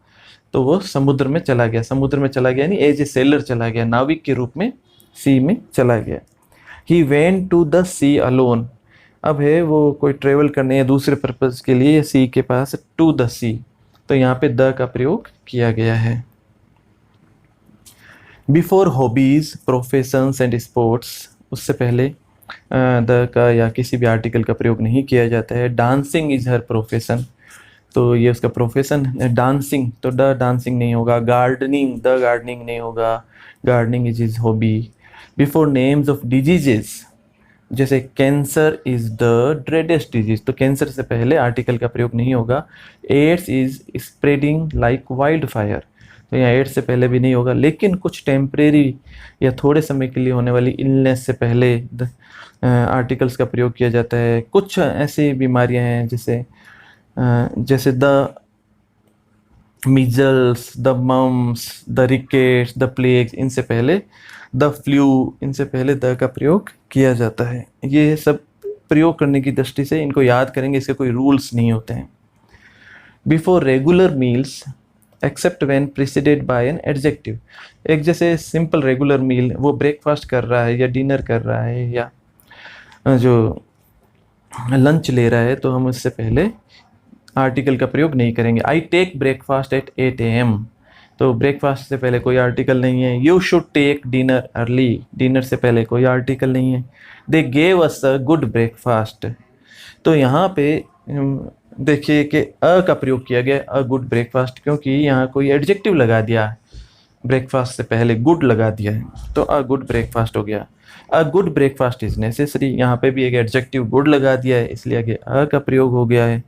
तो वो समुद्र में चला गया। समुद्र में चला गया यानी एज ए सेलर चला गया, नाविक के रूप में सी में चला गया। He went to the sea alone, अब है वो कोई ट्रेवल करने या दूसरे पर्पज के लिए सी के पास, टू द सी, तो यहाँ पे द का प्रयोग किया गया है। Before hobbies, professions and sports, उससे पहले द का या किसी भी आर्टिकल का प्रयोग नहीं किया जाता है। डांसिंग इज हर प्रोफेशन, तो ये उसका प्रोफेशन है डांसिंग, तो द डांसिंग नहीं होगा। गार्डनिंग, द गार्डनिंग नहीं होगा, gardening is his hobby. Before names of diseases, जैसे cancer is the dreadest disease, तो कैंसर से पहले आर्टिकल का प्रयोग नहीं होगा। AIDS is spreading like wild fire, तो यहाँ एड्स से पहले भी नहीं होगा, लेकिन कुछ टेम्परेरी या थोड़े समय के लिए होने वाली इलनेस से पहले आर्टिकल्स का प्रयोग किया जाता है। कुछ ऐसी बीमारियां हैं जैसे the measles, the mumps, the rickets, the plagues, इनसे पहले द फ्लू, इनसे पहले द का प्रयोग किया जाता है। ये सब प्रयोग करने की दृष्टि से इनको याद करेंगे, इसके कोई रूल्स नहीं होते हैं। Before regular meals except when preceded by an adjective, एक जैसे सिंपल रेगुलर मील, वो ब्रेकफास्ट कर रहा है या डिनर कर रहा है या जो लंच ले रहा है, तो हम उससे पहले आर्टिकल का प्रयोग नहीं करेंगे। I take breakfast at 8 AM, तो ब्रेकफास्ट से पहले कोई आर्टिकल नहीं है। You should take dinner early, dinner से पहले कोई आर्टिकल नहीं है। They gave us a good breakfast, तो यहाँ पे देखिए कि अ का प्रयोग किया गया, अ गुड ब्रेकफास्ट, क्योंकि यहाँ कोई एडजेक्टिव लगा दिया, ब्रेकफास्ट से पहले गुड लगा दिया है, तो अ गुड ब्रेकफास्ट हो गया। अ गुड ब्रेकफास्ट इज नेसेसरी, यहाँ पे भी एक एडजेक्टिव गुड लगा दिया है, इसलिए आगे अ का प्रयोग हो गया है।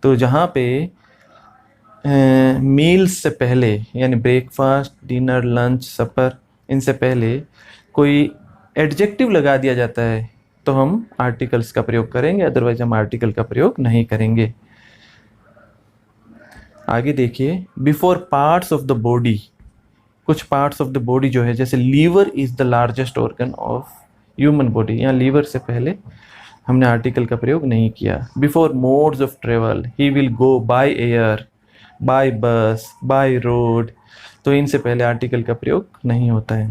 तो जहाँ पे मील्स से पहले, यानी ब्रेकफास्ट, डिनर, लंच, सपर, इनसे पहले कोई एडजेक्टिव लगा दिया जाता है तो हम आर्टिकल्स का प्रयोग करेंगे, अदरवाइज हम आर्टिकल का प्रयोग नहीं करेंगे। आगे देखिए, before parts of the body, कुछ पार्ट्स ऑफ द बॉडी जो है, जैसे liver is the largest organ of human body, यहाँ लीवर से पहले हमने आर्टिकल का प्रयोग नहीं किया। Before modes of travel, he will go by air, by bus, by road, तो इनसे पहले आर्टिकल का प्रयोग नहीं होता है।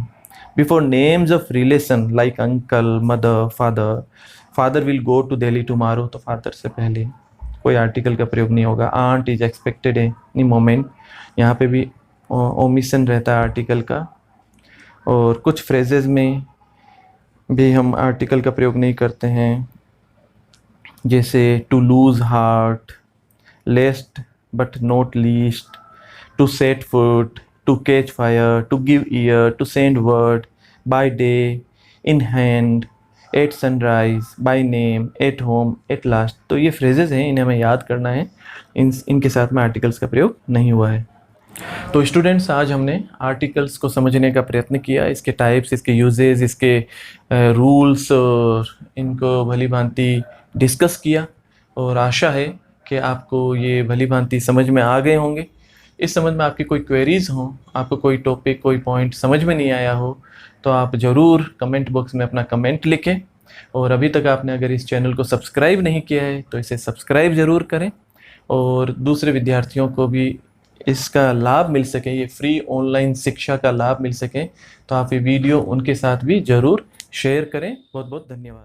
Before names of relation like uncle, mother, father, father will go to Delhi tomorrow, तो फादर से पहले कोई आर्टिकल का प्रयोग नहीं होगा। Aunt is expected any moment, यहाँ पे भी ओमिशन रहता है आर्टिकल का। और कुछ फ्रेजेस में भी हम आर्टिकल का प्रयोग नहीं करते हैं, जैसे to lose heart, last but not least, to set foot, to catch fire, to give ear, to send word, by day, in hand, at sunrise, by name, at home, at last, तो ये phrases हैं, इन्हें हमें याद करना है, इनके साथ में आर्टिकल्स का प्रयोग नहीं हुआ है। तो स्टूडेंट्स, आज हमने आर्टिकल्स को समझने का प्रयत्न किया, इसके टाइप्स, इसके यूजेस, इसके रूल्स, और इनको भली भांति डिस्कस किया, और आशा है कि आपको ये भली भांति समझ में आ गए होंगे। इस संबंध में आपकी कोई क्वेरीज हो, आपको कोई टॉपिक कोई पॉइंट समझ में नहीं आया हो, तो आप ज़रूर कमेंट बॉक्स में अपना कमेंट लिखें। और अभी तक आपने अगर इस चैनल को सब्सक्राइब नहीं किया है तो इसे सब्सक्राइब ज़रूर करें, और दूसरे विद्यार्थियों को भी इसका लाभ मिल सके, ये फ्री ऑनलाइन शिक्षा का लाभ मिल सके, तो आप ये वीडियो उनके साथ भी ज़रूर शेयर करें। बहुत बहुत धन्यवाद।